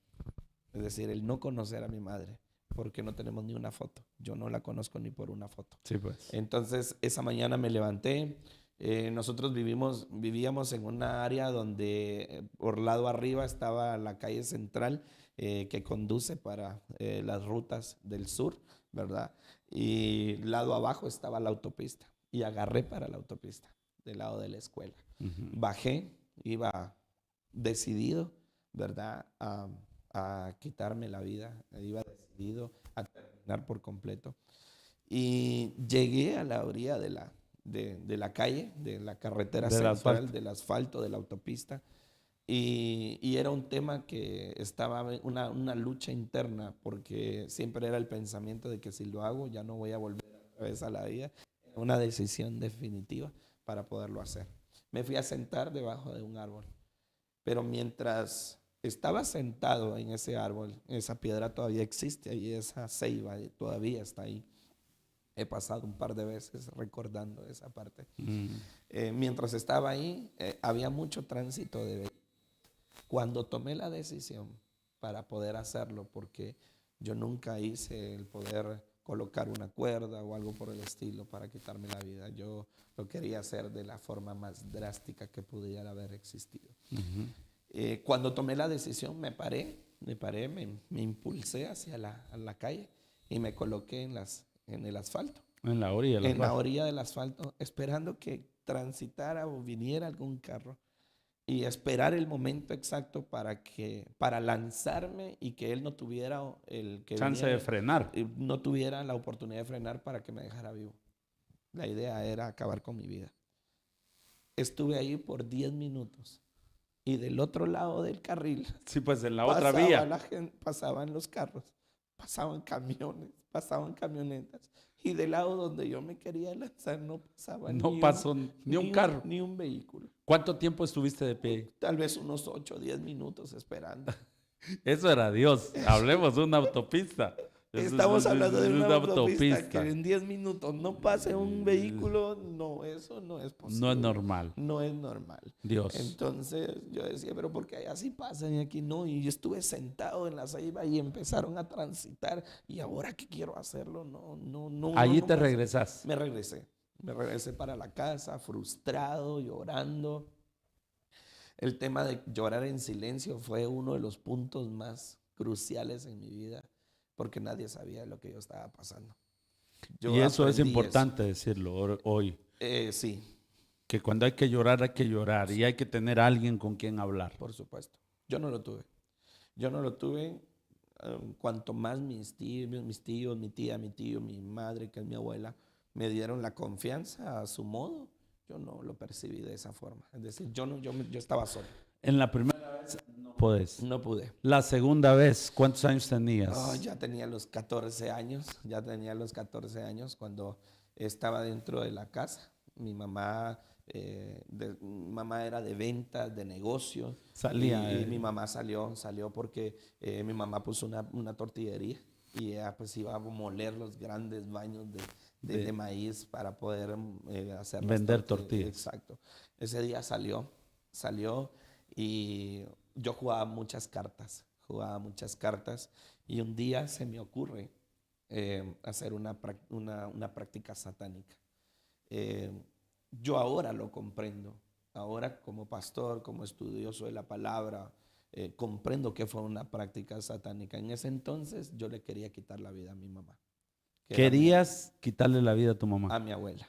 Es decir, el no conocer a mi madre, porque no tenemos ni una foto. Yo no la conozco ni por una foto. Sí, pues. Entonces, esa mañana me levanté. Nosotros vivíamos en una área donde por lado arriba estaba la calle central que conduce para las rutas del sur, ¿verdad? Y lado abajo estaba la autopista. Y agarré para la autopista, del lado de la escuela. Bajé, iba decidido, ¿verdad? A quitarme la vida, iba decidido a terminar por completo. Y llegué a la orilla de la calle, de la carretera central, del asfalto, de la autopista. Y era un tema que estaba una lucha interna, porque siempre era el pensamiento de que si lo hago ya no voy a volver otra vez a la vida. Era una decisión definitiva para poderlo hacer. Me fui a sentar debajo de un árbol, pero mientras estaba sentado en ese árbol, esa piedra todavía existe ahí, esa ceiba todavía está ahí. He pasado un par de veces recordando esa parte. Mientras estaba ahí, había mucho tránsito de vehículos. Cuando tomé la decisión para poder hacerlo, porque yo nunca hice el poder colocar una cuerda o algo por el estilo para quitarme la vida. Yo lo quería hacer de la forma más drástica que pudiera haber existido. Cuando tomé la decisión me impulsé hacia la calle y me coloqué en el asfalto. En la orilla. En la orilla del asfalto, esperando que transitara o viniera algún carro y esperar el momento exacto para lanzarme y que él no tuviera chance de frenar. No tuviera la oportunidad de frenar para que me dejara vivo. La idea era acabar con mi vida. Estuve ahí por 10 minutos. Y del otro lado del carril, sí, pues en la otra vía, pasaban los carros, pasaban camiones, pasaban camionetas. Y del lado donde yo me quería lanzar no pasaba ni un carro. Ni un vehículo. ¿Cuánto tiempo estuviste de pie? Tal vez unos 8 o 10 minutos esperando. Eso era Dios. Hablemos de una autopista. Estamos hablando de una autopista que en 10 minutos no pase un vehículo. No, eso no es posible. No es normal. No es normal. Dios. Entonces yo decía, pero ¿por qué allá sí pasan y aquí no? Y yo estuve sentado en la ceiba y empezaron a transitar. ¿Y ahora qué quiero hacerlo? No. Allí te regresas. Me regresé para la casa, frustrado, llorando. El tema de llorar en silencio fue uno de los puntos más cruciales en mi vida, porque nadie sabía lo que yo estaba pasando. Y eso es importante decirlo hoy. Sí. Que cuando hay que llorar y hay que tener a alguien con quien hablar. Por supuesto. Yo no lo tuve. Cuanto más mis tíos, mi tía, mi tío, mi madre, que es mi abuela, me dieron la confianza a su modo, yo no lo percibí de esa forma. Es decir, yo estaba solo. En la primera vez no podés. No pude. La segunda vez, ¿cuántos años tenías? Ya tenía los 14 años. Cuando estaba dentro de la casa. Mi mamá era de ventas, de negocio. Salía. Y mi mamá salió porque mi mamá puso una tortillería y ella pues iba a moler los grandes baños de maíz para poder hacer vender tortillas. Exacto. Ese día salió y yo jugaba muchas cartas y un día se me ocurre hacer una práctica satánica. Yo ahora lo comprendo, ahora como pastor, como estudioso de la palabra, comprendo que fue una práctica satánica. En ese entonces yo le quería quitar la vida a mi mamá. ¿Querías quitarle la vida a tu mamá? A mi abuela.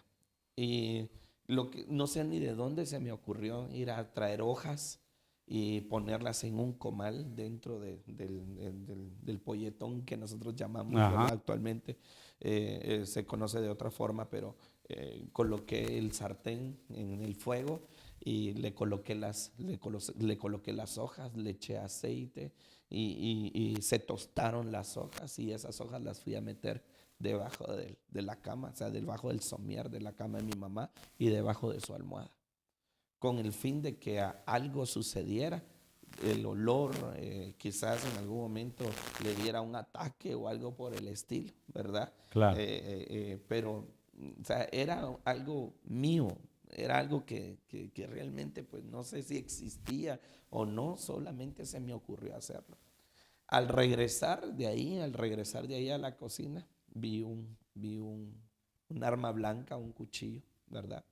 Y no sé ni de dónde se me ocurrió ir a traer hojas y ponerlas en un comal dentro del polletón que nosotros llamamos actualmente. se conoce de otra forma, pero coloqué el sartén en el fuego y le coloqué las hojas, le eché aceite y se tostaron las hojas y esas hojas las fui a meter debajo de la cama, o sea, debajo del somier de la cama de mi mamá y debajo de su almohada, con el fin de que algo sucediera, el olor quizás en algún momento le diera un ataque o algo por el estilo, ¿verdad? Claro. Pero o sea, era algo mío, era algo que realmente pues no sé si existía o no, solamente se me ocurrió hacerlo. Al regresar de ahí a la cocina, un arma blanca, un cuchillo, ¿verdad?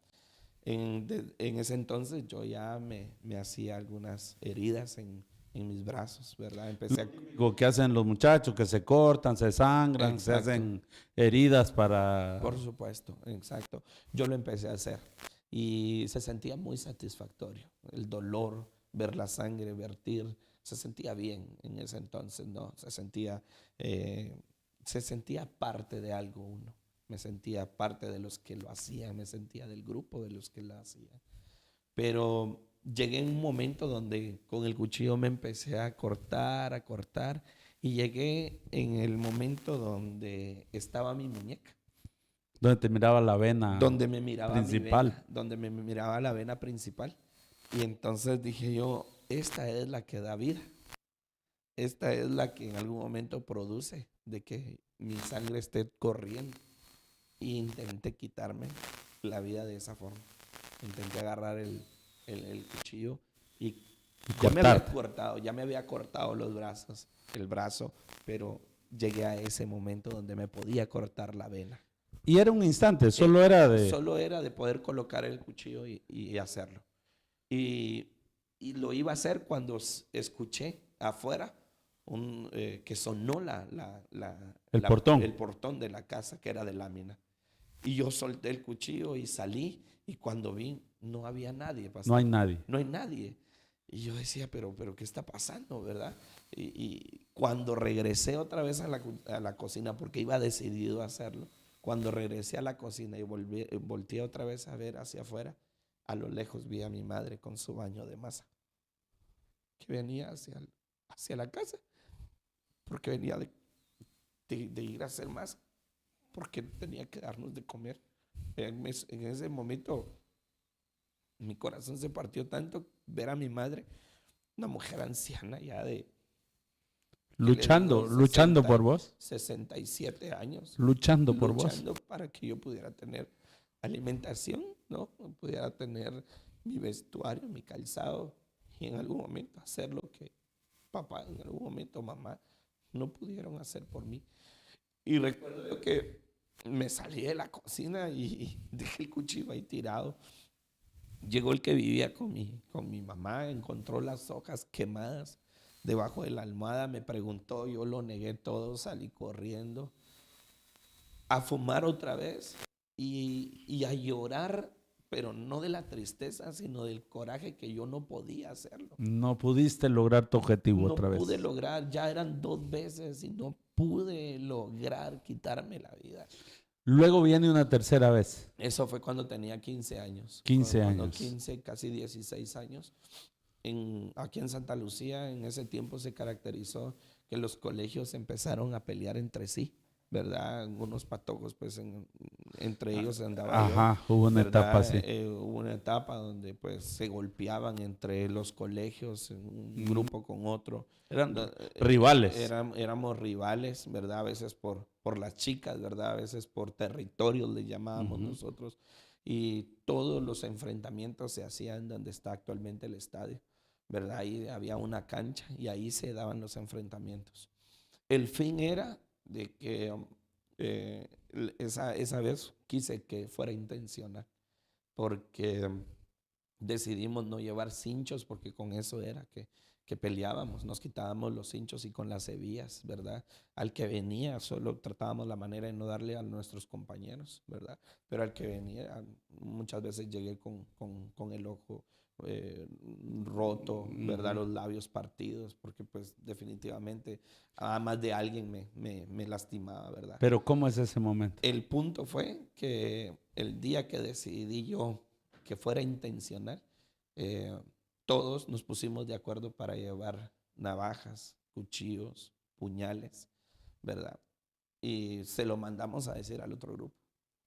En ese entonces yo ya me hacía algunas heridas en mis brazos, ¿verdad? Empecé a... Lo que hacen los muchachos, que se cortan, se sangran, se Exacto. hacen heridas para... Por supuesto, exacto. Yo lo empecé a hacer y se sentía muy satisfactorio. El dolor, ver la sangre vertir, se sentía bien en ese entonces, ¿no? Se sentía parte de algo uno. Me sentía parte de los que lo hacían, me sentía del grupo de los que lo hacían. Pero llegué en un momento donde con el cuchillo me empecé a cortar, y llegué en el momento donde estaba mi muñeca, donde te miraba la vena donde me miraba mi principal. vena, donde me miraba la vena principal. Y entonces dije yo, esta es la que da vida, esta es la que en algún momento produce de que mi sangre esté corriendo. Y intenté quitarme la vida de esa forma. Intenté agarrar el cuchillo y ya me había cortado los brazos, el brazo, pero llegué a ese momento donde me podía cortar la vena. Y era un instante, solo era de... Solo era de poder colocar el cuchillo y hacerlo. Y, y lo iba a hacer cuando escuché afuera que sonó El portón. el portón de la casa, que era de lámina. Y yo solté el cuchillo y salí, y cuando vi, no había nadie, pastor. No hay nadie. No hay nadie. Y yo decía, pero ¿qué está pasando, verdad? Y cuando regresé otra vez a la cocina, porque iba decidido a hacerlo, cuando regresé a la cocina y volteé otra vez a ver hacia afuera, a lo lejos vi a mi madre con su baño de masa, que venía hacia la casa, porque venía de ir a hacer masa, porque tenía que darnos de comer. En ese momento mi corazón se partió tanto ver a mi madre, una mujer anciana ya Luchando por vos. 67 años, Luchando por vos. luchando para que yo pudiera tener alimentación, ¿no? Pudiera tener mi vestuario, mi calzado, y en algún momento hacer lo que papá, en algún momento mamá, no pudieron hacer por mí. Y recuerdo que me salí de la cocina y dejé el cuchillo ahí tirado. Llegó el que vivía con mi mamá, encontró las hojas quemadas debajo de la almohada, me preguntó, yo lo negué todo, salí corriendo a fumar otra vez y a llorar, pero no de la tristeza, sino del coraje que yo no podía hacerlo. No pudiste lograr tu objetivo No otra vez. pude lograr, ya eran 2 veces y no pude lograr quitarme la vida. Luego viene una tercera vez. Eso fue cuando tenía 15 años. 15 cuando años. 15, casi 16 años. Aquí en Santa Lucía, en ese tiempo se caracterizó que los colegios empezaron a pelear entre sí, ¿verdad? Unos patojos, pues entre ellos andaba Ajá, yo, hubo una ¿verdad? etapa así. Hubo una etapa donde pues se golpeaban entre los colegios, un grupo con otro. Eran rivales. Éramos rivales, ¿verdad? A veces por las chicas, ¿verdad? A veces por territorios le llamábamos nosotros. Y todos los enfrentamientos se hacían donde está actualmente el estadio, ¿verdad? Ahí había una cancha y ahí se daban los enfrentamientos. El fin era de que esa vez quise que fuera intencional, porque decidimos no llevar cinchos, porque con eso era que peleábamos, nos quitábamos los cinchos y con las hebillas, ¿verdad? Al que venía solo tratábamos la manera de no darle a nuestros compañeros, ¿verdad? Pero al que venía muchas veces llegué con el ojo roto, ¿verdad? Los labios partidos, porque pues definitivamente a más de alguien me lastimaba, ¿verdad? Pero ¿cómo es ese momento? El punto fue que el día que decidí yo que fuera intencional, eh, todos nos pusimos de acuerdo para llevar navajas, cuchillos, puñales, ¿verdad? Y se lo mandamos a decir al otro grupo,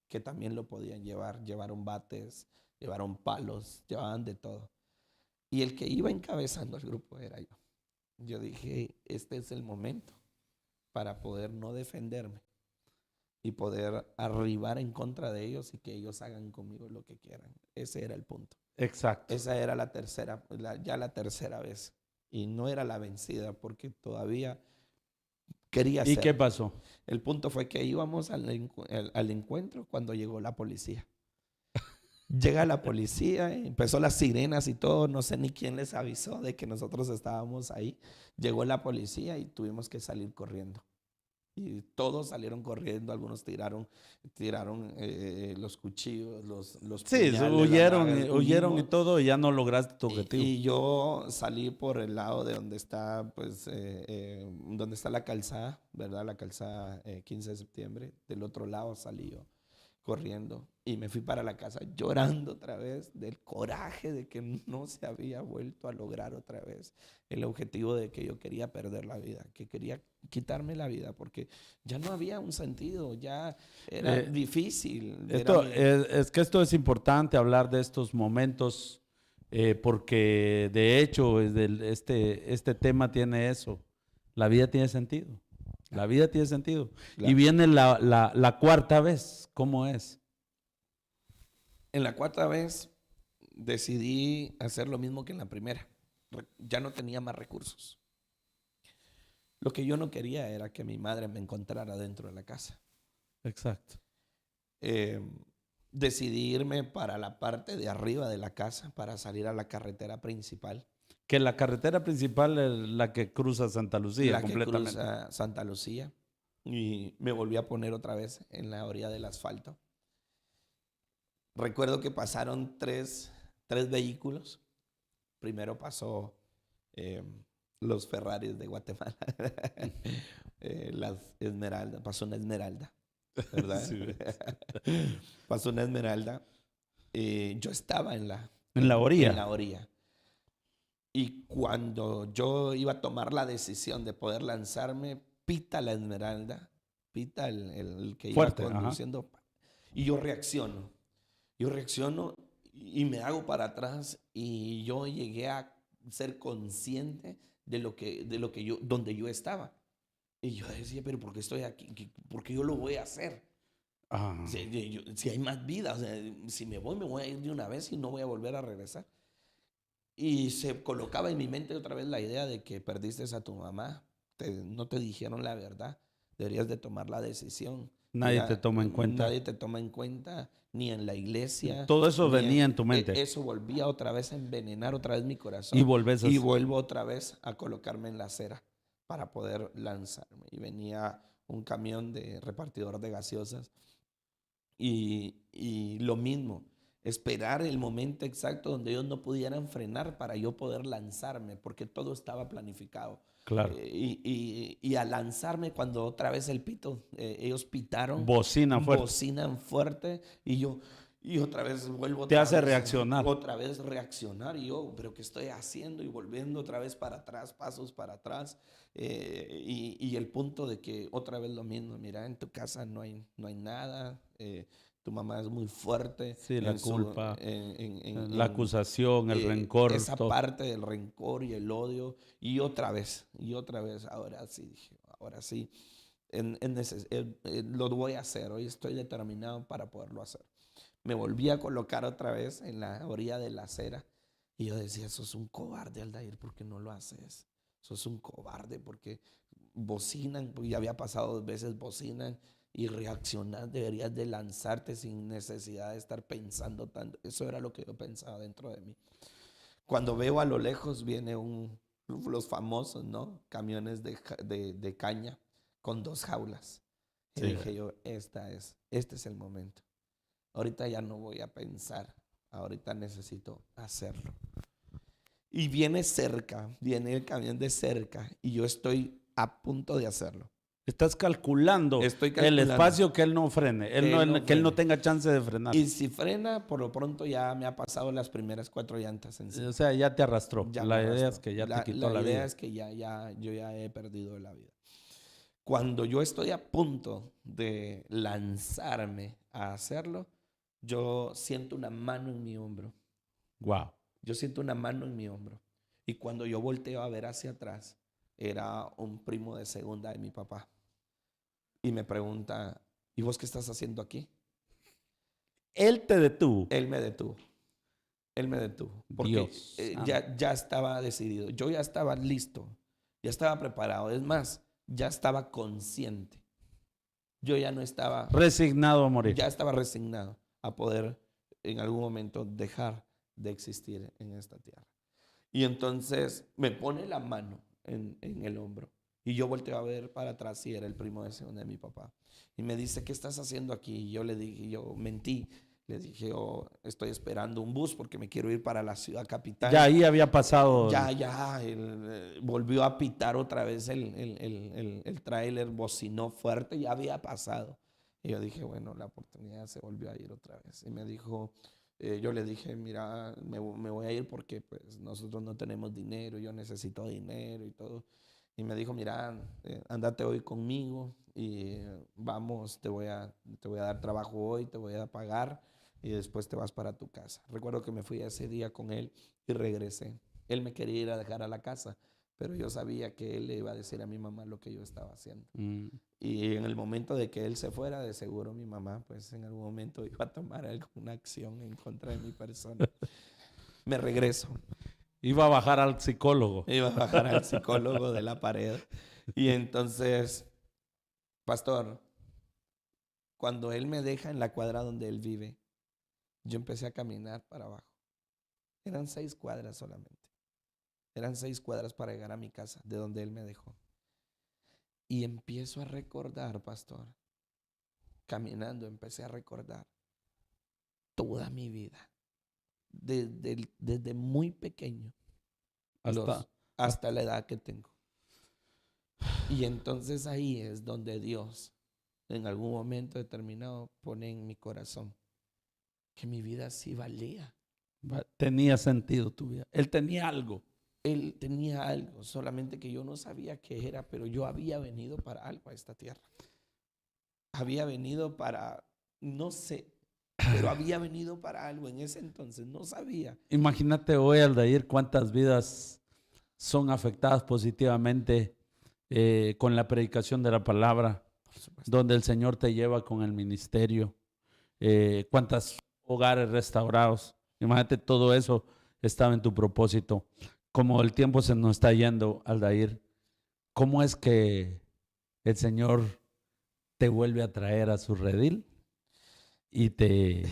que también lo podían llevar. Llevaron bates, llevaron palos, llevaban de todo. Y el que iba encabezando el grupo era yo. Yo dije, este es el momento para poder no defenderme y poder arribar en contra de ellos y que ellos hagan conmigo lo que quieran. Ese era el punto. Exacto. Esa era la tercera, ya la tercera vez. Y no era la vencida porque todavía quería ¿Y ser. qué pasó? El punto fue que íbamos al encuentro cuando llegó la policía. Llega la policía, empezó las sirenas y todo, no sé ni quién les avisó de que nosotros estábamos ahí. Llegó la policía y tuvimos que salir corriendo. Y todos salieron corriendo, algunos tiraron los cuchillos, los Sí, puñales, huyeron y huimos. todo y ya no lograste tu objetivo. Y yo salí por el lado de donde está, pues, donde está la calzada, ¿verdad? La calzada 15 de septiembre. Del otro lado salí yo corriendo y me fui para la casa llorando otra vez del coraje de que no se había vuelto a lograr otra vez el objetivo de que yo quería perder la vida, que quería quitarme la vida porque ya no había un sentido, ya era difícil. Es que esto es importante hablar de estos momentos porque de hecho este tema tiene eso. La vida tiene sentido. La vida tiene sentido. Claro. Y viene la cuarta vez. ¿Cómo es? En la cuarta vez decidí hacer lo mismo que en la primera. Ya no tenía más recursos. Lo que yo no quería era que mi madre me encontrara dentro de la casa. Exacto. Decidí irme para la parte de arriba de la casa para salir a la carretera principal. Que la carretera principal es la que cruza Santa Lucía completamente. Que cruza Santa Lucía. Y me volví a poner otra vez en la orilla del asfalto. Recuerdo que pasaron tres vehículos. Primero pasó los Ferraris de Guatemala. Las Esmeraldas. Pasó una Esmeralda, ¿verdad? Sí. Pasó una Esmeralda. Yo estaba en la orilla. En la orilla. Y cuando yo iba a tomar la decisión de poder lanzarme, pita la Esmeralda, pita el que Fuerte, iba conduciendo, y yo reacciono. Yo reacciono y me hago para atrás y yo llegué a ser consciente de donde yo estaba. Y yo decía, pero ¿por qué estoy aquí? ¿Por qué yo lo voy a hacer? Si hay más vida, o sea, si me voy a ir de una vez y no voy a volver a regresar. Y se colocaba en mi mente otra vez la idea de que perdiste a tu mamá, no te dijeron la verdad, deberías de tomar la decisión. Nadie te toma en cuenta. Nadie te toma en cuenta, ni en la iglesia. Todo eso venía en tu mente. Eso volvía otra vez a envenenar otra vez mi corazón. Y vuelvo otra vez a colocarme en la acera para poder lanzarme. Y venía un camión de repartidor de gaseosas y lo mismo. Esperar el momento exacto donde ellos no pudieran frenar para yo poder lanzarme, porque todo estaba planificado. Claro. Y al lanzarme, cuando otra vez el pito, ellos pitaron. Bocinan fuerte. Y otra vez vuelvo. Te hace reaccionar. Otra vez reaccionar. Y yo, ¿pero qué estoy haciendo? Y volviendo otra vez para atrás, pasos para atrás. Y el punto de que otra vez lo mismo. Mira, en tu casa no hay nada. Tu mamá es muy fuerte. Sí, la culpa, la acusación, el rencor. Esa parte del rencor y el odio. Y otra vez. Ahora sí, dije, ahora sí. Lo voy a hacer. Hoy estoy determinado para poderlo hacer. Me volví a colocar otra vez en la orilla de la acera. Y yo decía, sos un cobarde, Aldair, ¿por qué no lo haces? Sos un cobarde porque bocinan, porque ya había pasado 2 veces, bocinan. Y reaccionar, deberías de lanzarte sin necesidad de estar pensando tanto. Eso era lo que yo pensaba dentro de mí. Cuando veo a lo lejos viene los famosos, ¿no? Camiones de caña con 2 jaulas. Y dije yo, este es el momento. Ahorita ya no voy a pensar, ahorita necesito hacerlo. Y viene el camión de cerca y yo estoy a punto de hacerlo. Estás calculando, Estoy el calculando espacio que él no frene, que él no que él no frene. tenga chance de frenar. Y si frena, por lo pronto ya me ha pasado las primeras 4 llantas encima. O sea, ya te arrastró. Ya La me idea arrastró. es que ya te quitó La la idea vida. es que yo ya he perdido la vida. Cuando yo estoy a punto de lanzarme a hacerlo, yo siento una mano en mi hombro. Wow. Yo siento una mano en mi hombro. Y cuando yo volteo a ver hacia atrás, era un primo de segunda de mi papá. Y me pregunta, ¿y vos qué estás haciendo aquí? Él te detuvo. Él me detuvo. Él me detuvo. Porque Dios. ya estaba decidido. Yo ya estaba listo. Ya estaba preparado. Es más, ya estaba consciente. Yo ya no estaba Resignado a morir. ya estaba resignado a poder en algún momento dejar de existir en esta tierra. Y entonces me pone la mano en el hombro y yo volteo a ver para atrás y era el primo de segunda de mi papá. Y me dice, ¿qué estás haciendo aquí? Y yo le dije, yo mentí. Le dije, estoy esperando un bus porque me quiero ir para la ciudad capital. Ya ahí había pasado. Volvió a pitar otra vez el tráiler, bocinó fuerte, ya había pasado. Y yo dije, bueno, la oportunidad se volvió a ir otra vez. Y me dijo, yo le dije, mira, me voy a ir porque pues nosotros no tenemos dinero, yo necesito dinero y todo. Y me dijo, mira, andate hoy conmigo y vamos, te voy a dar trabajo hoy, te voy a pagar y después te vas para tu casa. Recuerdo que me fui ese día con él y regresé. Él me quería ir a dejar a la casa, pero yo sabía que él le iba a decir a mi mamá lo que yo estaba haciendo. Y en el momento de que él se fuera, de seguro mi mamá, pues en algún momento iba a tomar alguna acción en contra de mi persona. Me regreso. Iba a bajar al psicólogo. Iba a bajar al psicólogo de la pared. Y entonces, pastor, cuando él me deja en la cuadra donde él vive, yo empecé a caminar para abajo. Eran 6 cuadras solamente. Eran 6 cuadras para llegar a mi casa, de donde él me dejó. Y empiezo a recordar, pastor, caminando, empecé a recordar toda mi vida. Desde muy pequeño hasta la edad que tengo. Y entonces ahí es donde Dios, en algún momento determinado, pone en mi corazón que mi vida sí valía. Tenía sentido tu vida. Él tenía algo. Él tenía algo, solamente que yo no sabía qué era, pero yo había venido para algo a esta tierra. Había venido para, no sé, pero había venido para algo en ese entonces, no sabía. Imagínate hoy, Aldair, cuántas vidas son afectadas positivamente con la predicación de la palabra, donde el Señor te lleva con el ministerio, cuántos hogares restaurados. Imagínate, todo eso estaba en tu propósito. Como el tiempo se nos está yendo, Aldair, ¿cómo es que el Señor te vuelve a traer a su redil y te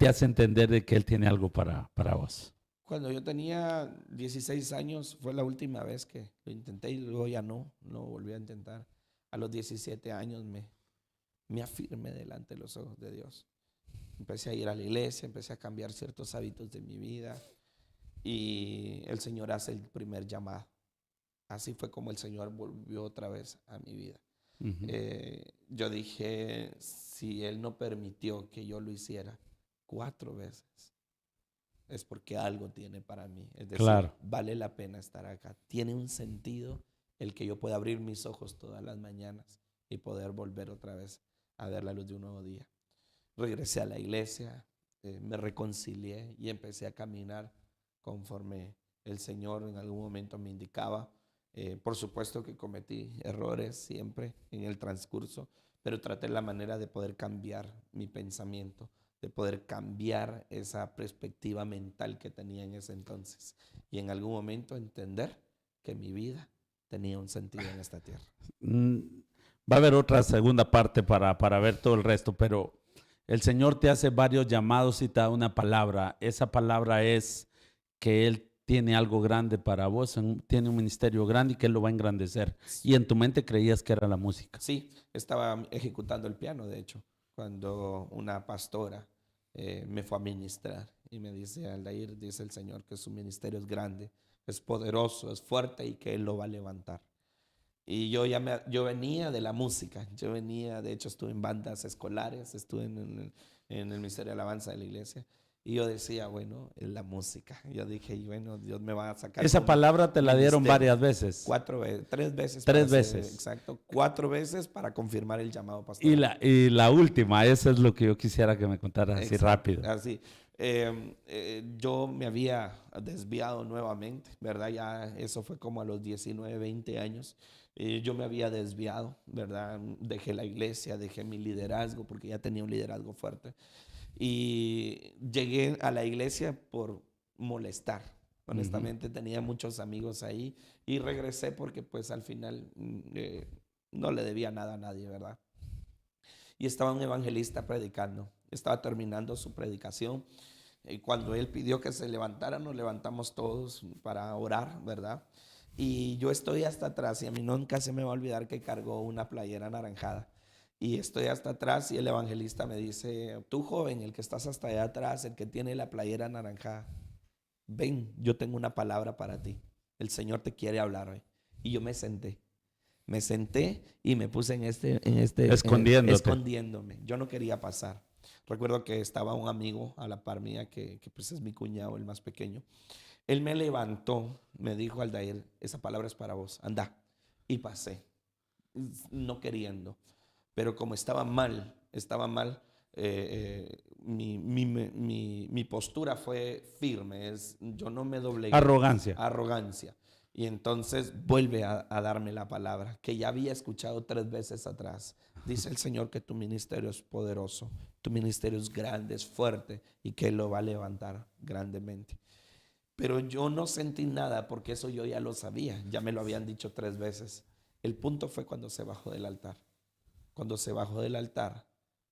hace entender de que Él tiene algo para vos? Cuando yo tenía 16 años fue la última vez que lo intenté y luego ya no volví a intentar. A los 17 años me afirmé delante de los ojos de Dios. Empecé a ir a la iglesia, empecé a cambiar ciertos hábitos de mi vida y el Señor hace el primer llamado. Así fue como el Señor volvió otra vez a mi vida. Yo dije, si Él no permitió que yo lo hiciera 4 veces, es porque algo tiene para mí. Es decir, claro, vale la pena estar acá. Tiene un sentido el que yo pueda abrir mis ojos todas las mañanas y poder volver otra vez a ver la luz de un nuevo día. Regresé a la iglesia, me reconcilié y empecé a caminar conforme el Señor en algún momento me indicaba. Por supuesto que cometí errores siempre en el transcurso, pero traté la manera de poder cambiar mi pensamiento, de poder cambiar esa perspectiva mental que tenía en ese entonces y en algún momento entender que mi vida tenía un sentido en esta tierra. Va a haber otra segunda parte para ver todo el resto, pero el Señor te hace varios llamados y te da una palabra. Esa palabra es que Él tiene algo grande para vos, tiene un ministerio grande y que Él lo va a engrandecer. Y en tu mente creías que era la música. Sí, estaba ejecutando el piano, de hecho, cuando una pastora me fue a ministrar y me dice: Aldair, dice el Señor que su ministerio es grande, es poderoso, es fuerte y que Él lo va a levantar. Y yo venía de la música, de hecho estuve en bandas escolares, estuve en el Ministerio de Alabanza de la iglesia. Y yo decía, bueno, es la música. Yo dije, bueno, Dios me va a sacar. Esa palabra te la dieron varias veces. 4 veces, 3 veces. 3 veces. Exacto, 4 veces para confirmar el llamado pastoral. Y la última, eso es lo que yo quisiera que me contaras así rápido. Así. Yo me había desviado nuevamente, ¿verdad? Ya eso fue como a los 19, 20 años. Yo me había desviado, ¿verdad? Dejé la iglesia, dejé mi liderazgo porque ya tenía un liderazgo fuerte. Y llegué a la iglesia por molestar. Honestamente, tenía muchos amigos ahí y regresé porque pues al final no le debía nada a nadie, ¿verdad? Y estaba un evangelista predicando, estaba terminando su predicación y cuando él pidió que se levantara, nos levantamos todos para orar, ¿verdad? Y yo estoy hasta atrás y a mí nunca se me va a olvidar que cargó una playera anaranjada. Y estoy hasta atrás y el evangelista me dice: tú, joven, el que estás hasta allá atrás, el que tiene la playera anaranjada, ven, yo tengo una palabra para ti. El Señor te quiere hablar hoy. Y yo me senté y me puse escondiéndome. Yo no quería pasar. Recuerdo que estaba un amigo a la par mía que pues es mi cuñado, el más pequeño. Él me levantó, me dijo: Aldair, esa palabra es para vos, anda. Y pasé, no queriendo. Pero como estaba mal, mi postura fue firme, yo no me doblegué. Arrogancia. Y entonces vuelve a darme la palabra que ya había escuchado 3 veces atrás. Dice el Señor que tu ministerio es poderoso, tu ministerio es grande, es fuerte y que Él lo va a levantar grandemente. Pero yo no sentí nada porque eso yo ya lo sabía, ya me lo habían dicho 3 veces. El punto fue cuando se bajó del altar. Cuando se bajó del altar,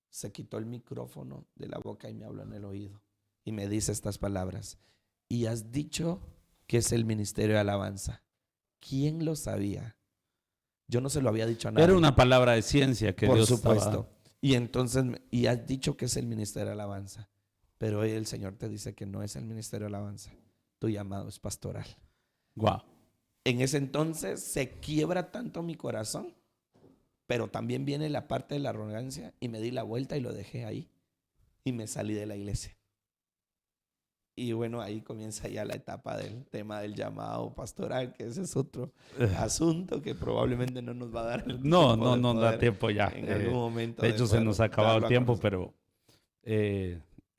se quitó el micrófono de la boca y me habló en el oído. Y me dice estas palabras: y has dicho que es el ministerio de alabanza. ¿Quién lo sabía? Yo no se lo había dicho a nadie. Era una palabra de ciencia que Dios supuesto. Estaba... Y entonces, y has dicho que es el ministerio de alabanza. Pero hoy el Señor te dice que no es el ministerio de alabanza. Tu llamado es pastoral. Wow. En ese entonces se quiebra tanto mi corazón. Pero también viene la parte de la arrogancia y me di la vuelta y lo dejé ahí. Y me salí de la iglesia. Y bueno, ahí comienza ya la etapa del tema del llamado pastoral, que ese es otro asunto que probablemente no nos va a dar el tiempo. No nos da tiempo ya. En algún momento. De hecho, se nos ha acabado el tiempo, pero...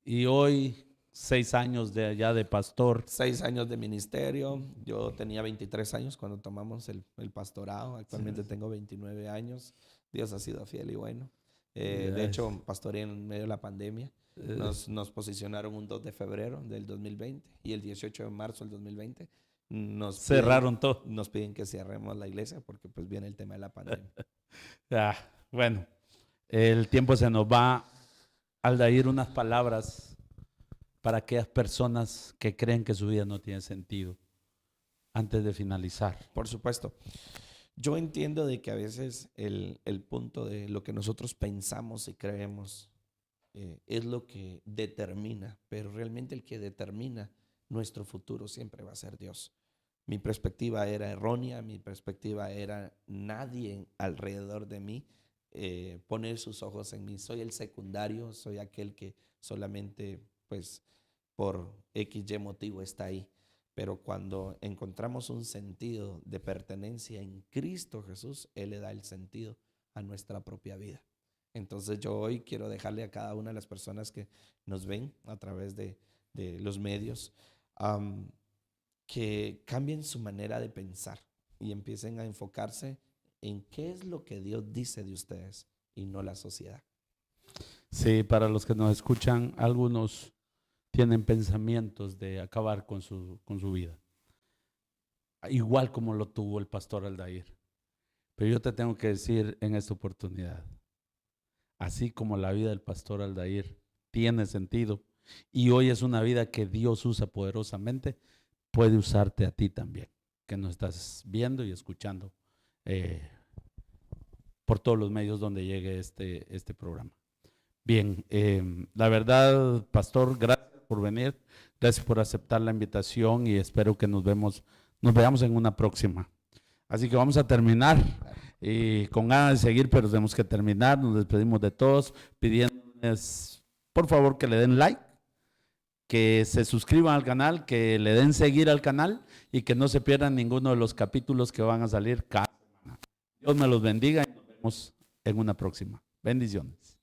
y hoy, 6 años ya de pastor. 6 años de ministerio. Yo tenía 23 años cuando tomamos el pastorado. Actualmente tengo 29 años. Dios ha sido fiel y bueno. De hecho, pastoreé en medio de la pandemia. Nos posicionaron un 2 de febrero del 2020 y el 18 de marzo del 2020 cerraron todo. Nos piden que cerremos la iglesia porque pues viene el tema de la pandemia. Bueno, el tiempo se nos va. Aldair, unas palabras para aquellas personas que creen que su vida no tiene sentido antes de finalizar. Por supuesto. Yo entiendo de que a veces el punto de lo que nosotros pensamos y creemos es lo que determina, pero realmente el que determina nuestro futuro siempre va a ser Dios. Mi perspectiva era errónea, mi perspectiva era nadie alrededor de mí poner sus ojos en mí. Soy el secundario, soy aquel que solamente pues por XY motivo está ahí. Pero cuando encontramos un sentido de pertenencia en Cristo Jesús, Él le da el sentido a nuestra propia vida. Entonces yo hoy quiero dejarle a cada una de las personas que nos ven a través de los medios que cambien su manera de pensar y empiecen a enfocarse en qué es lo que Dios dice de ustedes y no la sociedad. Sí, para los que nos escuchan, algunos tienen pensamientos de acabar con su vida, igual como lo tuvo el pastor Aldair. Pero yo te tengo que decir en esta oportunidad, así como la vida del pastor Aldair tiene sentido y hoy es una vida que Dios usa poderosamente, puede usarte a ti también, que nos estás viendo y escuchando por todos los medios donde llegue este programa. Bien, la verdad, pastor, gracias por venir, gracias por aceptar la invitación y espero que nos veamos en una próxima. Así que vamos a terminar y con ganas de seguir, pero tenemos que terminar. Nos despedimos de todos pidiéndoles, por favor, que le den like, que se suscriban al canal, que le den seguir al canal y que no se pierdan ninguno de los capítulos que van a salir cada semana. Dios me los bendiga y nos vemos en una próxima. Bendiciones.